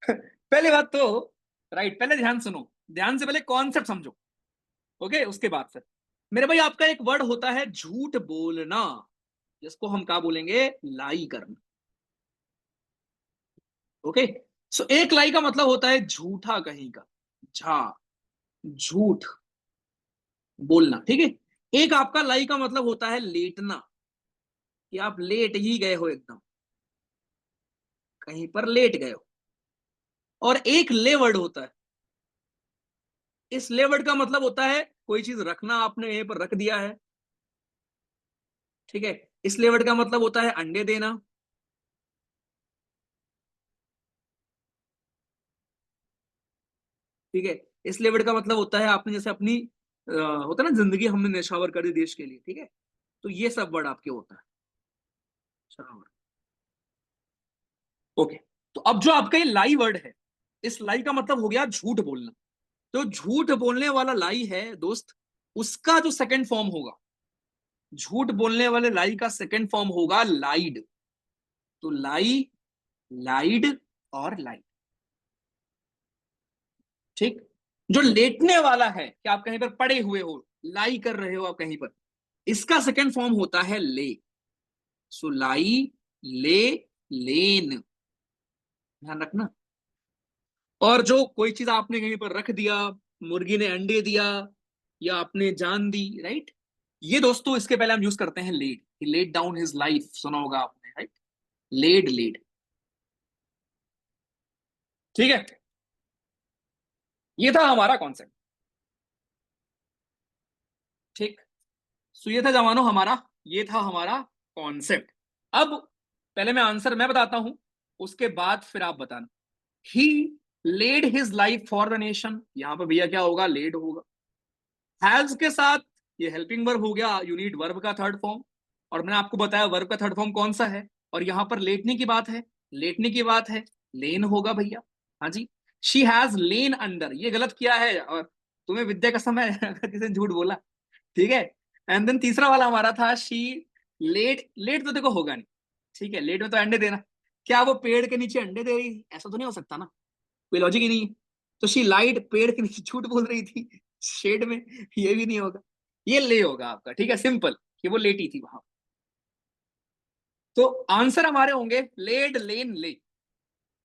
पहली बात तो, राइट, पहले ध्यान सुनो, ध्यान से पहले कॉन्सेप्ट समझो। ओके, उसके बाद फिर मेरे भाई आपका एक वर्ड होता है झूठ बोलना, जिसको हम क्या बोलेंगे? लाई करना। ओके, एक लाई का मतलब होता है झूठा कहीं का, झा, झूठ बोलना, ठीक है। एक आपका लाई का मतलब होता है लेटना, कि आप लेट ही गए हो एकदम, कहीं पर लेट गए हो। और एक ले वर्ड होता है, इस ले वर्ड का मतलब होता है कोई चीज रखना, आपने यहीं पर रख दिया है, ठीक है। इस ले वर्ड का मतलब होता है अंडे देना। ठीक है, इस ले वर्ड का मतलब होता है आपने जैसे अपनी होता है ना, जिंदगी हमने नेशावर कर दी देश के लिए, ठीक है। तो ये सब वर्ड आपके होता है। अच्छा, ओके। तो अब जो आपका ये लाई वर्ड है, इस लाई का मतलब हो गया झूठ बोलना। तो झूठ बोलने वाला लाई है दोस्त, उसका जो सेकंड फॉर्म होगा, झूठ बोलने वाले लाई का सेकंड फॉर्म होगा लाइड। तो लाई, लाइड और लाइड, ठीक। जो लेटने वाला है कि आप कहीं पर पड़े हुए हो, लाई कर रहे हो आप कहीं पर, इसका सेकंड फॉर्म होता है ले। सो लाई, ले, लेन, ध्यान रखना। और जो कोई चीज आपने कहीं पर रख दिया, मुर्गी ने अंडे दिया, या आपने जान दी, राइट, ये दोस्तों इसके पहले हम यूज करते हैं लेड। ही लेड डाउन हिज लाइफ, सुना होगा आपने, राइट। लेड, लेड, ठीक है। ये था हमारा कॉन्सेप्ट, ठीक। सो ये था जवानो हमारा, ये था हमारा कॉन्सेप्ट। अब पहले मैं आंसर मैं बताता हूं, उसके बाद फिर आप बताना। He led his life for the nation, यहां पर भैया क्या होगा? लेड होगा। हैज के साथ ये हेल्पिंग वर्ब हो गया, यू नीड वर्ब का थर्ड फॉर्म। और मैंने आपको बताया वर्ब का थर्ड फॉर्म कौन सा है। और यहां पर लेटने की बात है, लेटने की बात है, लेन होगा भैया। हाँ जी, शी हैज लेन अंडर, ये गलत किया है, और तुम्हें विद्या का समय अगर किसी ने झूठ बोला, ठीक है। एंड देन तीसरा वाला हमारा था शी लेट, लेट तो देखो होगा नहीं, ठीक है, लेट में तो अंडे देना। क्या वो पेड़ के नीचे अंडे दे रही थी? ऐसा तो नहीं हो सकता ना, कोई लॉजिक ही नहीं है। तो शी लाइड, पेड़ के नीचे झूठ बोल रही थी शेड में, ये भी नहीं होगा। ये ले होगा आपका, ठीक है, सिंपल, कि वो लेटी थी वहां। तो आंसर हमारे होंगे लेड, लेन, ले।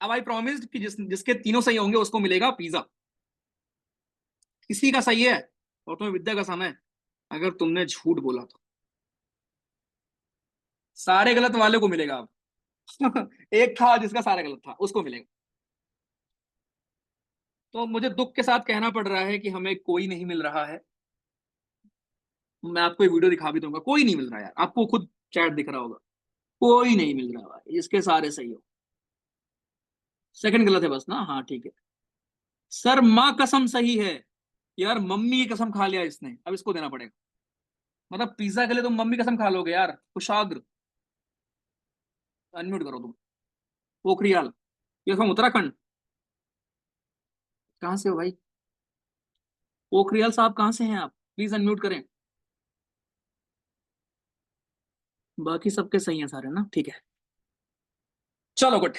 अब आई प्रॉमिस्ड कि जिसके तीनों सही होंगे उसको मिलेगा पिज्जा। किसी का सही है और तुम्हें विद्या का समय, अगर तुमने झूठ बोला तो सारे गलत वाले को मिलेगा अब एक था जिसका सारा गलत था, उसको मिलेगा। तो मुझे दुख के साथ कहना पड़ रहा है कि हमें कोई नहीं मिल रहा है। मैं आपको एक वीडियो दिखा भी दूंगा, कोई नहीं मिल रहा यार, आपको खुद चैट दिख रहा होगा, कोई नहीं मिल रहा भाई, इसके सारे सही हो। सेकंड गलत है बस ना, हाँ ठीक है। सर माँ कसम सही है। यार मम्मी की कसम खा लिया इसने, अब इसको देना पड़ेगा। मतलब पिज्जा के लिए तुम मम्मी कसम खा लोगे यार, कुशाग्र। अनम्यूट करो तुम। पोखरियाल, ये फ्रॉम उत्तराखंड। कहाँ से हो भाई? पोखरियाल साहब कहाँ से हैं आप? प्लीज अनम्यूट करें। बाकी सबके सही हैं सारे ना, ठीक है। चलो गुड।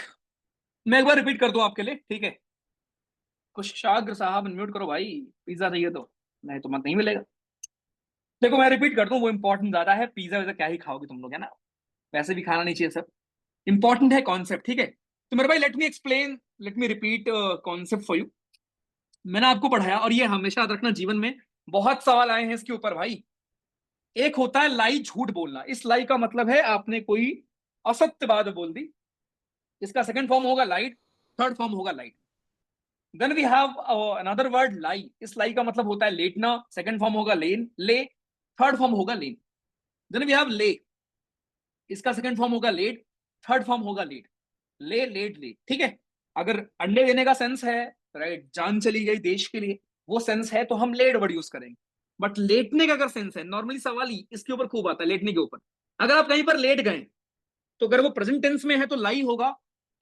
मैं एक बार रिपीट कर दूं आपके लिए, ठीक है। कुशाग्र साहब अनम्यूट करो भाई, पिज्जा चाहिए तो, नहीं तो मत नहीं मिलेगा। देखो मैं रिपीट कर दूं, वो इंपॉर्टेंट ज्यादा है, पिज्जा वैसा क्या ही खाओगे तुम लोग, है ना। वैसे भी खाना नहीं चाहिए सब, इंपॉर्टेंट है कॉन्सेप्ट, ठीक है। तो मेरे भाई let me explain, let me repeat concept for you. मैंने आपको पढ़ाया, और ये हमेशा याद रखना, जीवन में बहुत सवाल आए हैं इसके ऊपर भाई। एक होता है लाई, झूठ बोलना। इस लाई का मतलब है आपने कोई असत्य बात बोल दी, इसका सेकंड फॉर्म होगा लाइट, थर्ड फॉर्म होगा light. Then we have another word lie, इस लाई का मतलब होता है लेटना, सेकंड फॉर्म होगा लेन, ले, थर्ड फॉर्म होगा लेन। देन वी हैव ले, इसका सेकंड फॉर्म होगा लेट, थर्ड फॉर्म होगा लेट। ले, लेट, ले, ठीक है। अगर अंडे देने का सेंस है, राइट, जान चली गई देश के लिए, वो सेंस है तो हम लेट वर्ड यूज करेंगे। बट लेटने का अगर सेंस है, नॉर्मली सवाल ही इसके ऊपर खूब आता है, लेटने के ऊपर। अगर आप कहीं पर लेट गए, तो अगर वो प्रेजेंट टेंस में है तो लाई होगा,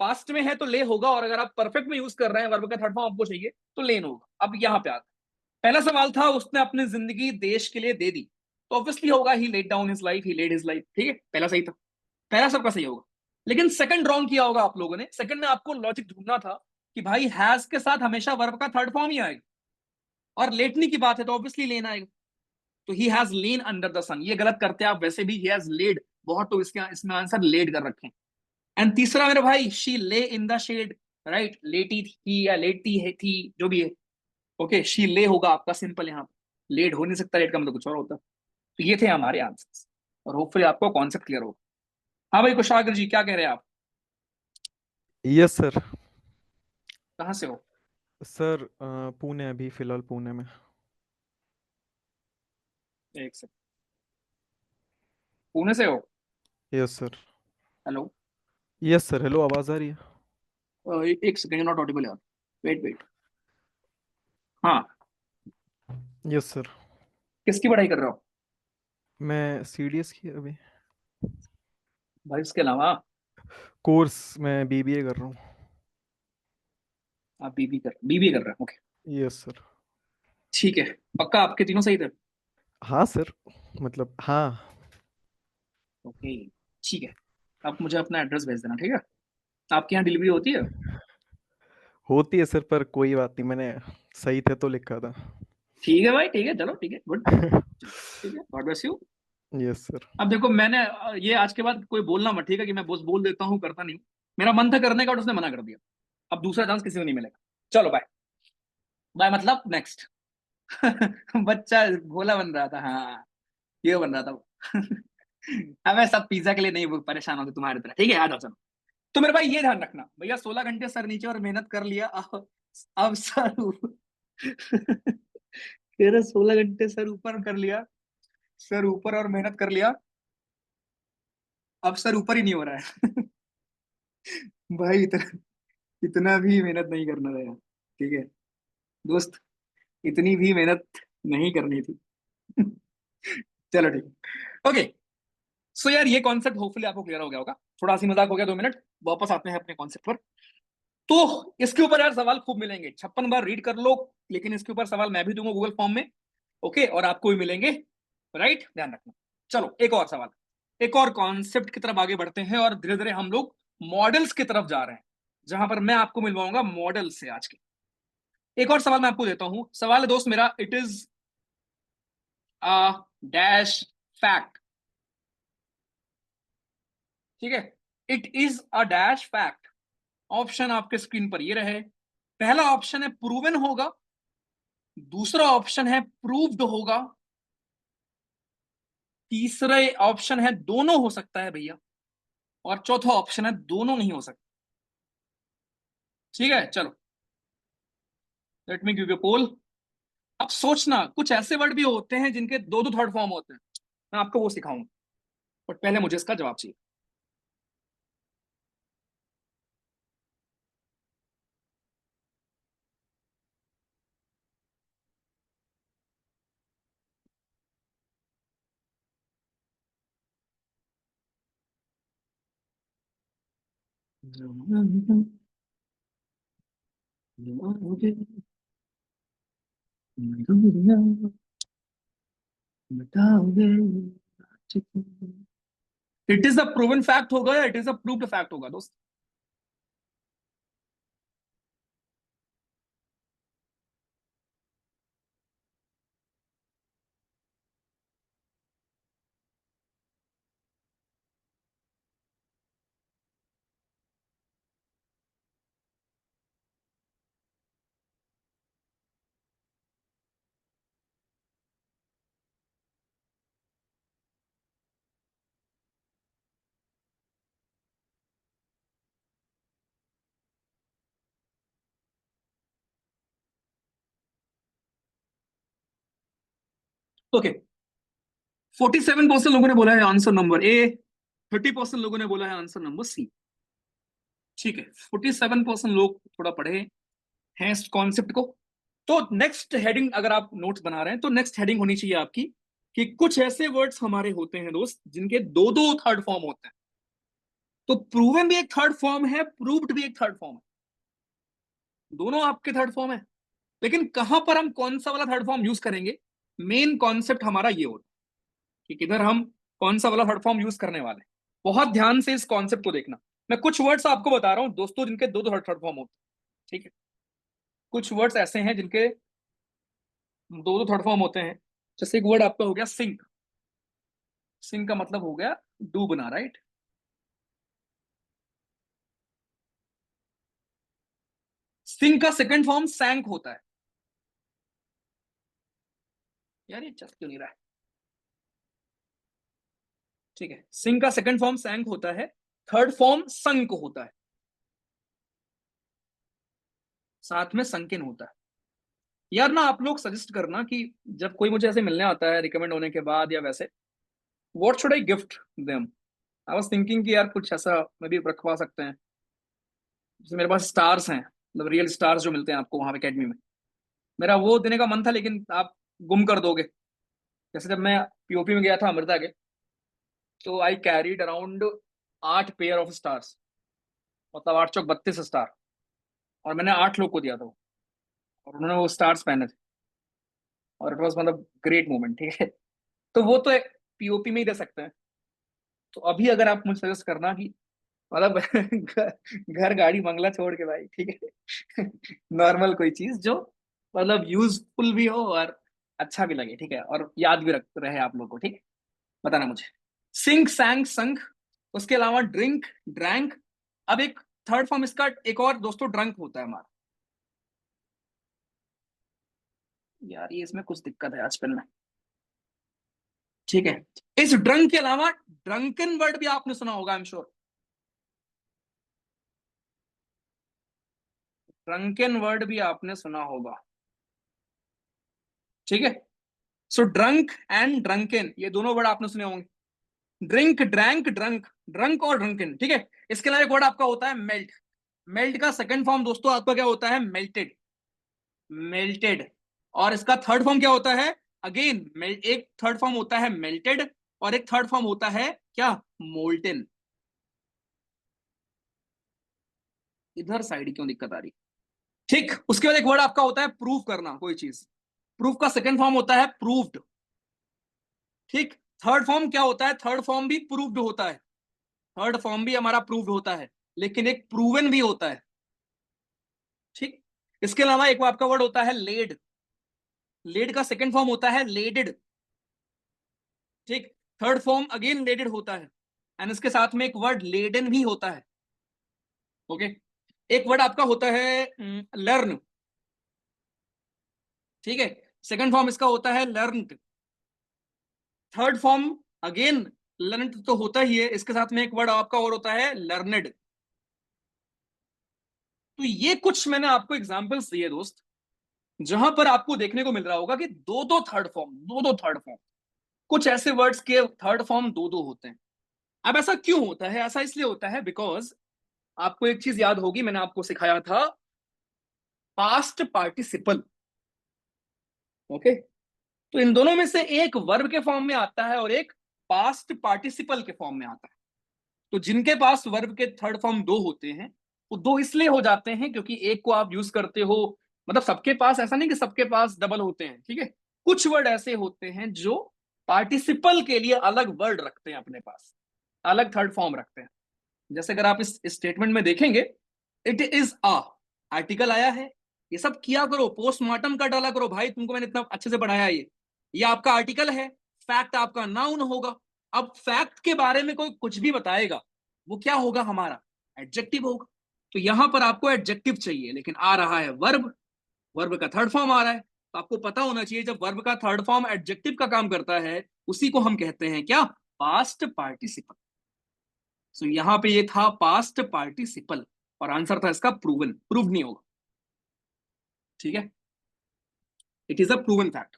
पास्ट में है तो ले होगा, और अगर आप परफेक्ट में यूज कर रहे हैं, वर्ब का थर्ड फॉर्म आपको चाहिए तो लेन होगा। अब यहाँ पे आता पहला सवाल था, उसने अपनी जिंदगी देश के लिए दे दी, तो ऑब्वियसली होगा ही लेट डाउन हिज लाइफ, ही लेड हिज लाइफ, ठीक है, पहला सही था, पहला सबका सही होगा। लेकिन सेकंड रॉन्ग किया होगा आप लोगों ने। सेकंड में आपको लॉजिक ढूंढना था कि भाई हैज के साथ हमेशा वर्ब का थर्ड फॉर्म ही आएगा, और लेटने की बात है तो ऑब्वियसली लेन आएगा। तो he has lain under the sun, ये गलत करते हैं आप वैसे भी, ही हैज लेड बहुत, तो इसके इसमें आंसर लेड कर रखे हैं। एंड तीसरा मेरे भाई, शी ले इन द शेड, राइट, लेटी थी या लेटी है थी, जो भी है, ओके, शी ले होगा आपका सिंपल यहाँ पे, लेड हो नहीं सकता, लेट का मतलब कुछ और होता। तो ये थे हमारे आंसर्स, और होपफुली आपको कॉन्सेप्ट क्लियर होगा। हाँ भाई कुशाग्र जी, क्या कह रहे हैं आप? Yes sir. कहाँ से हो? सर पुणे, अभी फिलहाल पुणे में। एक सेकंड, पुणे से हो? Yes sir. Hello. Yes sir, hello, आवाज़ आ रही है? एक सेकंड, नॉट ऑडिबल यार, वेट वेट। हाँ, यस सर। किसकी पढ़ाई कर रहे हो? मैं सीडीएस की अभी भाई इसके अलावा? कोर्स में बीबीए कर रहा हूँ। आप बीबी कर रहे हो, ओके। Yes sir. ठीक है, पक्का आपके तीनों सही थे? हाँ सर, मतलब हाँ। ओके, ठीक है। आप मुझे अपना एड्रेस भेज देना, ठीक है। आपके यहाँ डिलीवरी होती है? होती है सर, पर कोई बात नहीं, मैंने सही थे तो लिखा था। ठीक है भाई, ठीक है, चलो ठीक है, गुड। ठीक है, God bless you. Yes sir. अब देखो मैंने ये आज के बाद कोई बोलना मत, ठीक है, कि मैं बस बोल देता हूँ करता नहीं हूँ। मेरा मन था करने का और उसने मना कर दिया, अब दूसरा चांस किसी को नहीं मिलेगा। चलो बाय। बाय मतलब नेक्स्ट। बच्चा भोला बन रहा था, हाँ, ये बन रहा था वो। अब मैं सब पिज्जा के लिए नहीं परेशान होते तुम्हारी तरह, ठीक है, आ जाओ चलो। तो मेरे भाई ये ध्यान रखना भैया, 16 घंटे सर नीचे और मेहनत कर लिया, अब सर तेरा 16 घंटे सर ऊपर कर लिया, सर ऊपर और मेहनत कर लिया, अब सर ऊपर ही नहीं हो रहा है। भाई इतना, इतना भी मेहनत नहीं करना था यार, ठीक है दोस्त, इतनी भी मेहनत नहीं करनी थी। चलो ठीक, ओके। सो यार ये कॉन्सेप्ट होपफुली आपको क्लियर हो गया होगा। थोड़ा हंसी मजाक हो गया, 2 मिनट, वापस आते हैं अपने कॉन्सेप्ट पर। तो इसके ऊपर यार सवाल खूब मिलेंगे, 56 बार रीड कर लो, लेकिन इसके ऊपर सवाल मैं भी दूंगा गूगल फॉर्म में, ओके, और आपको भी मिलेंगे, राइट, ध्यान रखना। चलो एक और सवाल, एक और कॉन्सेप्ट की तरफ आगे बढ़ते हैं, और धीरे धीरे हम लोग मॉडल्स की तरफ जा रहे हैं, जहां पर मैं आपको मिलवाऊंगा मॉडल से आज के। एक और सवाल मैं आपको देता हूं। सवाल है दोस्त मेरा, it is a dash fact. ठीक है, it is a dash fact. Option आपके स्क्रीन पर ये रहे। पहला ऑप्शन है प्रूवन होगा, दूसरा ऑप्शन है प्रूव्ड होगा, तीसरा ऑप्शन है दोनों हो सकता है भैया, और चौथा ऑप्शन है दोनों नहीं हो सकता। ठीक है, चलो लेट मी गिव यू पोल। अब सोचना, कुछ ऐसे वर्ड भी होते हैं जिनके दो दो थर्ड फॉर्म होते हैं, मैं आपको वो सिखाऊंगा, बट पहले मुझे इसका जवाब चाहिए। It is a proven fact होगा या it is a proved fact होगा दोस्त? ओके, 47% लोगों ने बोला है आंसर नंबर ए, 30% लोगों ने बोला है आंसर नंबर सी। ठीक है, 47% लोग थोड़ा पढ़े हैं इस कॉन्सेप्ट को। तो नेक्स्ट हेडिंग अगर आप नोट्स बना रहे हैं तो नेक्स्ट हेडिंग होनी चाहिए आपकी कि कुछ ऐसे वर्ड्स हमारे होते हैं दोस्त जिनके दो दो थर्ड फॉर्म होते हैं। तो प्रूवन भी एक थर्ड फॉर्म है, प्रूव्ड भी एक थर्ड फॉर्म है, दोनों आपके थर्ड फॉर्म है। लेकिन कहां पर हम कौन सा वाला थर्ड फॉर्म यूज करेंगे, मेन कॉन्सेप्ट हमारा ये होता है कि किधर हम कौन सा वाला थर्ड फॉर्म यूज करने वाले हैं। बहुत ध्यान से इस कॉन्सेप्ट को देखना। मैं कुछ वर्ड्स आपको बता रहा हूं दोस्तों जिनके दो दो थर्ड फॉर्म होते हैं। ठीक है, कुछ वर्ड्स ऐसे हैं जिनके दो दो थर्ड फॉर्म होते हैं। जैसे एक वर्ड आपका हो गया सिंक। सिंक का मतलब हो गया डूबना, राइट? सिंक का सेकंड फॉर्म सैंक होता है। यार ये चल क्यों नहीं रहा है? ठीक है, सिंक का सेकंड फॉर्म सैंक होता है, थर्ड फॉर्म संक होता है, साथ में संकिन होता है। यार ना आप लोग सजेस्ट करना कि जब कोई मुझे ऐसे मिलने आता है रिकमेंड होने के बाद या वैसे, what should I gift them? I was thinking कि यार कुछ ऐसा मे भी रखवा सकते हैं। जैसे मेरे पास स्टार्स हैं, मतलब रियल स्टार्स जो मिलते हैं आपको वहां पे एकेडमी में, मेरा वो देने का मन था लेकिन आप गुम कर दोगे। जैसे जब मैं पीओपी में गया था अमृता के, तो आई carried around 8 pair of stars, मतलब 8 चौक 32 स्टार, और मैंने 8 लोग को दिया था वो, और उन्होंने वो स्टार्स पहने थे, और इट वॉज मतलब ग्रेट मोमेंट। ठीक है, तो वो तो पीओपी में ही दे सकते हैं। तो अभी अगर आप मुझे सजेस्ट करना कि मतलब घर गाड़ी बंगला छोड़ के भाई, ठीक है, नॉर्मल कोई चीज जो मतलब यूजफुल भी हो और अच्छा भी लगे, ठीक है, और याद भी रख रहे आप लोग को, ठीक है, बताना मुझे। सिंक सैंक संक, उसके अलावा ड्रिंक ड्रैंक। अब एक थर्ड फॉर्म इसका एक और दोस्तों ड्रंक होता है हमारा। यार ये इसमें कुछ दिक्कत है आज पेन में। ठीक है, इस ड्रंक के अलावा ड्रंकन वर्ड भी आपने सुना होगा, I am sure. Drunken word भी आपने सुना होगा। ठीक है, सो ड्रंक एंड ड्रंकन ये दोनों वर्ड आपने सुने होंगे। ड्रिंक ड्रैंक ड्रंक, ड्रंक और ड्रंकन। ठीक है, इसके अलावा एक वर्ड आपका होता है मेल्ट। मेल्ट का सेकंड फॉर्म दोस्तों आपका क्या होता है? मेल्टेड। मेल्टेड। और इसका थर्ड फॉर्म क्या होता है? अगेन एक थर्ड फॉर्म होता है मेल्टेड, और एक थर्ड फॉर्म होता है क्या? मोल्टन। इधर साइड क्यों दिक्कत आ रही? ठीक, उसके बाद एक वर्ड आपका होता है प्रूव करना कोई चीज। प्रूफ का सेकंड फॉर्म होता है प्रूव्ड। ठीक, थर्ड फॉर्म क्या होता है? थर्ड फॉर्म भी प्रूव्ड होता है। थर्ड फॉर्म भी हमारा प्रूव्ड होता है। लेकिन एक प्रूवन भी होता है। ठीक, इसके अलावा एक आपका वर्ड होता है लेड। लेड का सेकंड फॉर्म होता है लेडेड। ठीक, थर्ड फॉर्म अगेन लेडेड होता है, एंड इसके साथ में एक वर्ड लेडन भी होता है। ओके, एक वर्ड आपका होता है लर्न। ठीक है, सेकंड फॉर्म इसका होता है learned. Third form again learned तो होता ही है, इसके साथ में एक वर्ड आपका और होता है लर्नेड। तो ये कुछ मैंने आपको एग्जांपल्स दिए दोस्त, जहां पर आपको देखने को मिल रहा होगा कि दो दो थर्ड फॉर्म, दो दो थर्ड फॉर्म, कुछ ऐसे वर्ड्स के थर्ड फॉर्म दो दो होते हैं। अब ऐसा क्यों होता है? ऐसा इसलिए होता है बिकॉज आपको एक चीज याद होगी, मैंने आपको सिखाया था पास्ट पार्टिसिपल। ओके, तो इन दोनों में से एक वर्ब के फॉर्म में आता है और एक पास्ट पार्टिसिपल के फॉर्म में आता है। तो जिनके पास वर्ब के थर्ड फॉर्म दो होते हैं, वो दो इसलिए हो जाते हैं क्योंकि एक को आप यूज करते हो, मतलब सबके पास ऐसा नहीं कि सबके पास डबल होते हैं। ठीक है, कुछ वर्ड ऐसे होते हैं जो पार्टिसिपल के लिए अलग वर्ड रखते हैं, अपने पास अलग थर्ड फॉर्म रखते हैं। जैसे अगर आप इस स्टेटमेंट में देखेंगे, इट इज अ, आर्टिकल आया है। ये सब किया करो, पोस्टमार्टम का डाला करो भाई, तुमको मैंने इतना अच्छे से पढ़ाया। ये आपका आर्टिकल है, फैक्ट आपका नाउन होगा। अब फैक्ट के बारे में कोई कुछ भी बताएगा, वो क्या होगा? हमारा एडजेक्टिव होगा। तो यहां पर आपको एडजेक्टिव चाहिए, लेकिन आ रहा है वर्ब, वर्ब का थर्ड फॉर्म आ रहा है। तो आपको पता होना चाहिए, जब वर्ब का थर्ड फॉर्म एडजेक्टिव का काम करता है, उसी को हम कहते हैं क्या? Past participle. सो यहां पे ये था पास्ट पार्टिसिपल, और आंसर था इसका प्रूवन। प्रूव नहीं होगा, ठीक है, it is a proven fact.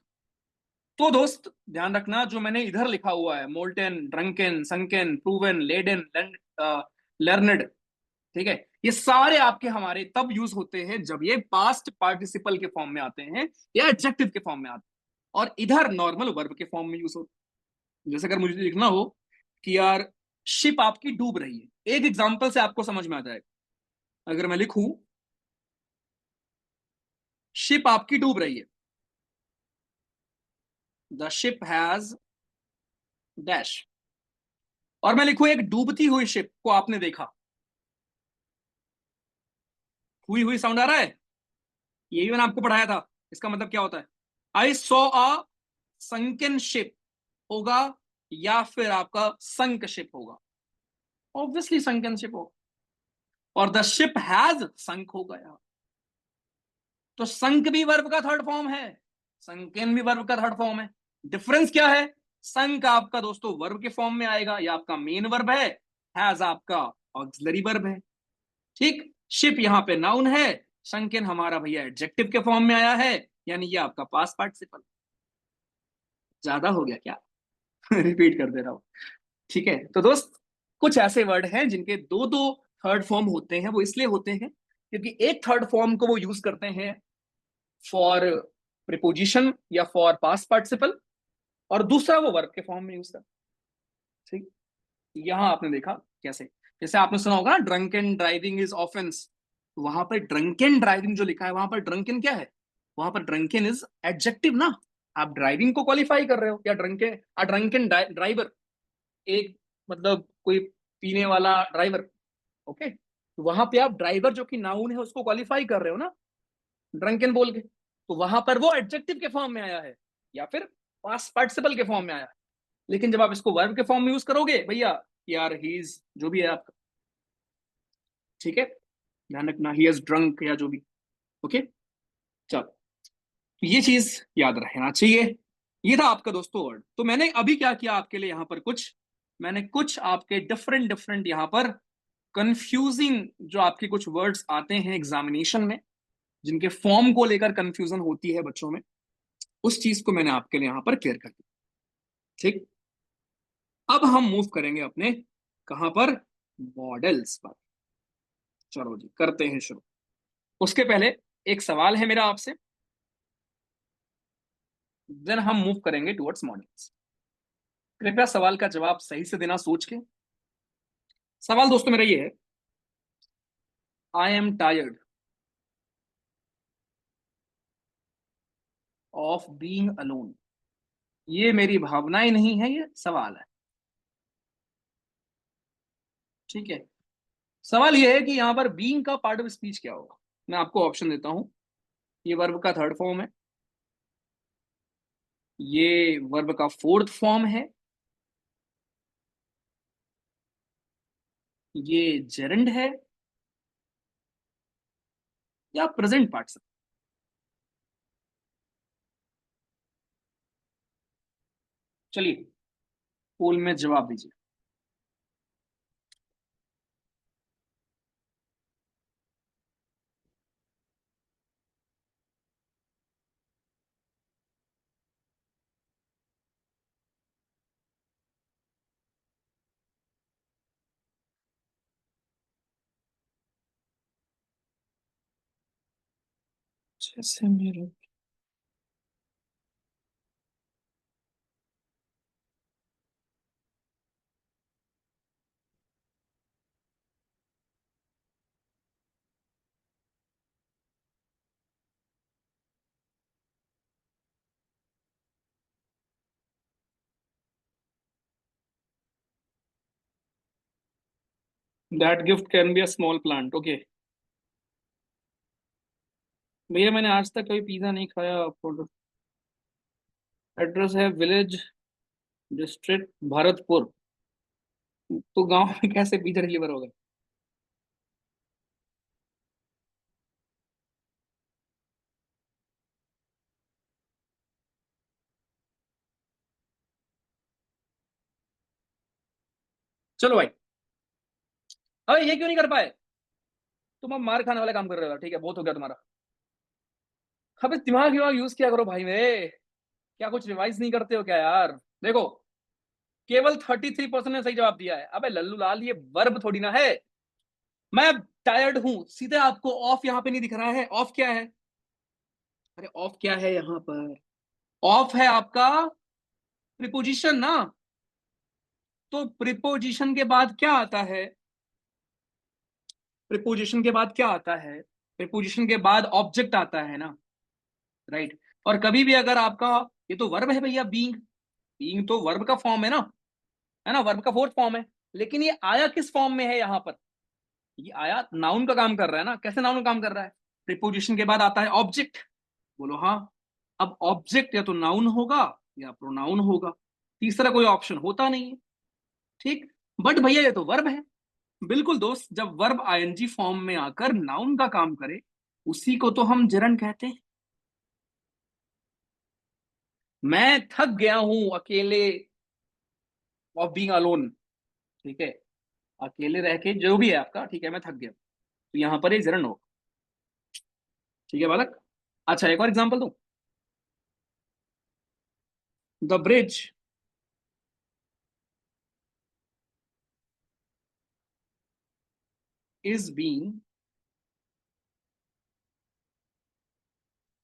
तो दोस्त ध्यान रखना, जो मैंने इधर लिखा हुआ है, molten, drunken, sunken, proven, laden, learned, ठीक है, ये सारे आपके हमारे तब यूज होते हैं जब ये पास्ट पार्टिसिपल के फॉर्म में आते हैं या एडजेक्टिव के फॉर्म में आते हैं, और इधर नॉर्मल वर्ब के फॉर्म में यूज होते हैं। जैसे अगर मुझे लिखना हो कि यार शिप आपकी डूब रही है, एक एग्जांपल से आपको समझ में आ जाएगा। अगर मैं लिखूं शिप आपकी डूब रही है, द शिप हैज डैश, और मैं लिखूं एक डूबती हुई शिप को आपने देखा, हुई हुई साउंड आ रहा है, यही मैंने आपको पढ़ाया था। इसका मतलब क्या होता है? I saw a sunken ship होगा, या फिर आपका संक शिप होगा? ऑब्वियसली संकन शिप होगा। और द शिप हैज संक होगा यार। तो संक भी वर्ब का थर्ड फॉर्म है, संकन भी वर्ब का थर्ड फॉर्म है। डिफरेंस क्या है? संक आपका दोस्तों वर्ब के फॉर्म में आएगा, या आपका मेन वर्ब है, हैज आपका ऑक्सिलरी वर्ब है। ठीक, शिप यहाँ पे नाउन है, संकन हमारा भैया एडजेक्टिव के फॉर्म में आया है, यानी ये आपका पास्ट पार्टिसिपल। ज्यादा हो गया क्या? रिपीट कर दे रहा हूं। ठीक है, तो दोस्त कुछ ऐसे वर्ड हैं जिनके दो दो थर्ड फॉर्म होते हैं। वो इसलिए होते हैं क्योंकि एक थर्ड फॉर्म को वो यूज करते हैं फॉर प्रिपोजिशन या फॉर पास्ट पार्टिसिपल, और दूसरा वो वर्ब के फॉर्म में यूज करते हैं। ठीक, यहां आपने देखा कैसे, जैसे आपने सुना होगा ड्रंकन ड्राइविंग इज ऑफेंस, तो वहां पर ड्रंकन ड्राइविंग जो लिखा है, वहां पर ड्रंकन क्या है? वहां पर ड्रंकन इज एडजेक्टिव ना, आप ड्राइविंग को क्वालिफाई कर रहे हो, या ड्रंकन ड्रंकन ड्राइवर, एक मतलब कोई पीने वाला ड्राइवर। ओके, तो वहां पे आप ड्राइवर जो कि नाउन है उसको क्वालिफाई कर रहे हो ना, ड्रंकन बोल के, तो वहां पर वो एडजेक्टिव के फॉर्म में आया है, या फिर पास्ट पार्टिसिपल के फॉर्म में आया है। लेकिन जब आप इसको वर्ब के फॉर्म में यूज करोगे भैया, यार ही इज जो भी है आपका, ठीक है, ध्यान रखना, ही इज ड्रंक या जो भी। ओके, चलो, तो ये चीज याद रहना चाहिए। ये था आपका दोस्तों वर्ड। तो मैंने अभी क्या किया आपके लिए, यहाँ पर कुछ मैंने कुछ आपके डिफरेंट डिफरेंट यहाँ पर कंफ्यूजिंग जो आपके कुछ वर्ड्स आते हैं एग्जामिनेशन में, जिनके फॉर्म को लेकर कंफ्यूजन होती है बच्चों में, उस चीज को मैंने आपके लिए यहाँ पर क्लियर कर दिया। ठीक, अब हम मूव करेंगे अपने कहां पर? मॉडल्स पर। चलो जी करते हैं शुरू। उसके पहले एक सवाल है मेरा आपसे, देन हम मूव करेंगे टुवर्ड्स मॉडल्स। कृपया सवाल का जवाब सही से देना सोच के। सवाल दोस्तों मेरा ये है, I am tired of being alone. ये मेरी भावनाएं नहीं है, ये सवाल है। ठीक है, सवाल ये है कि यहाँ पर बीइंग का पार्ट ऑफ स्पीच क्या होगा। मैं आपको ऑप्शन देता हूं। ये वर्ब का थर्ड फॉर्म है, ये वर्ब का फोर्थ फॉर्म है, ये जेरंड है, या प्रेजेंट पार्टिसिपल। चलिए पोल में जवाब दीजिए। जैसे मेरे that gift can be a small plant. Okay भैया, मैंने आज तक कभी पिज्जा नहीं खाया। एड्रेस है विलेज, डिस्ट्रिक्ट भरतपुर। तो गांव में कैसे पिज्जा डिलीवर होगा? चलो भाई, अरे ये क्यों नहीं कर पाए? तुम अब मार खाने वाला काम कर रहे हो। ठीक है, बहुत हो गया तुम्हारा। अबे दिमाग दिमाग यूज किया करो भाई मेरे। क्या कुछ रिवाइज नहीं करते हो क्या यार? देखो, केवल 33% ने सही जवाब दिया है। अबे लल्लू लाल, ये वर्ब थोड़ी ना है। मैं टायर्ड हूं। सीधे आपको ऑफ यहाँ पे नहीं दिख रहा है? ऑफ क्या है? अरे ऑफ क्या है यहाँ पर? ऑफ है आपका प्रिपोजिशन ना। तो प्रिपोजिशन के बाद क्या आता है? प्रिपोजिशन के बाद क्या आता है? प्रिपोजिशन के बाद ऑब्जेक्ट आता है ना, राइट। और कभी भी अगर आपका, ये तो वर्ब है भैया, बीइंग। बीइंग तो वर्ब का फॉर्म है ना, वर्ब का फोर्थ फॉर्म है। लेकिन ये आया किस फॉर्म में है यहाँ पर? ये आया नाउन का काम कर रहा है ना। कैसे नाउन का काम कर रहा है? प्रिपोजिशन के बाद आता है ऑब्जेक्ट। बोलो हाँ। अब ऑब्जेक्ट या तो नाउन होगा या प्रोनाउन होगा, तीसरा कोई ऑप्शन होता नहीं है। ठीक, बट भैया ये तो वर्ब है। बिल्कुल दोस्त, जब वर्ब आईएनजी फॉर्म में आकर नाउन का काम करे, उसी को तो हम जरन कहते हैं। मैं थक गया हूं अकेले, ऑफ बीइंग अलोन। ठीक है, अकेले रह के जो भी है आपका, ठीक है, मैं थक गया, तो यहां पर एक जरन हो। ठीक है बालक। अच्छा, एक और एग्जांपल दूं। The bridge is being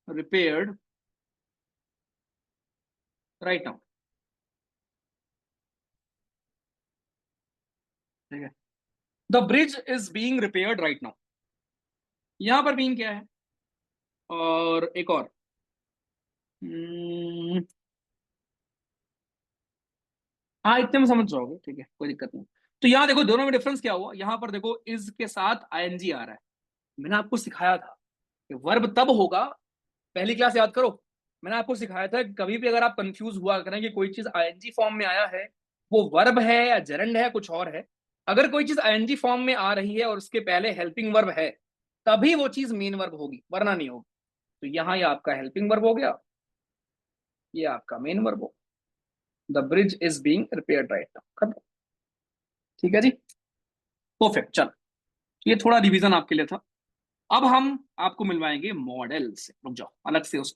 repaired right now. ठीक है, the bridge is being repaired right now. यहां पर बीइंग क्या है? और एक और, हम्म, हाँ इतने में समझ जाओगे, ठीक है, कोई दिक्कत नहीं। तो यहाँ देखो, दोनों में डिफरेंस क्या हुआ। यहाँ पर देखो, इज के साथ आईएनजी आ रहा है। मैंने आपको सिखाया था कि वर्ब तब होगा, पहली क्लास याद करो। मैंने आपको सिखाया था कि कभी भी अगर आप कंफ्यूज हुआ करें कि कोई चीज आईएनजी फॉर्म में आया है, वो वर्ब है या जेरंड है, कुछ और है। अगर कोई चीज आईएनजी फॉर्म में आ रही है और उसके पहले हेल्पिंग वर्ब है, तभी वो चीज मेन वर्ब होगी, वरना नहीं होगी। तो यहाँ ये आपका हेल्पिंग वर्ब हो गया, ये आपका मेन वर्ब हो। The bridge is being repaired right now. ठीक है जी, परफेक्ट। चलो, ये थोड़ा रिवीजन आपके लिए था। अब हम आपको मिलवाएंगे मॉडल से। रुक जाओ, अलग से उसको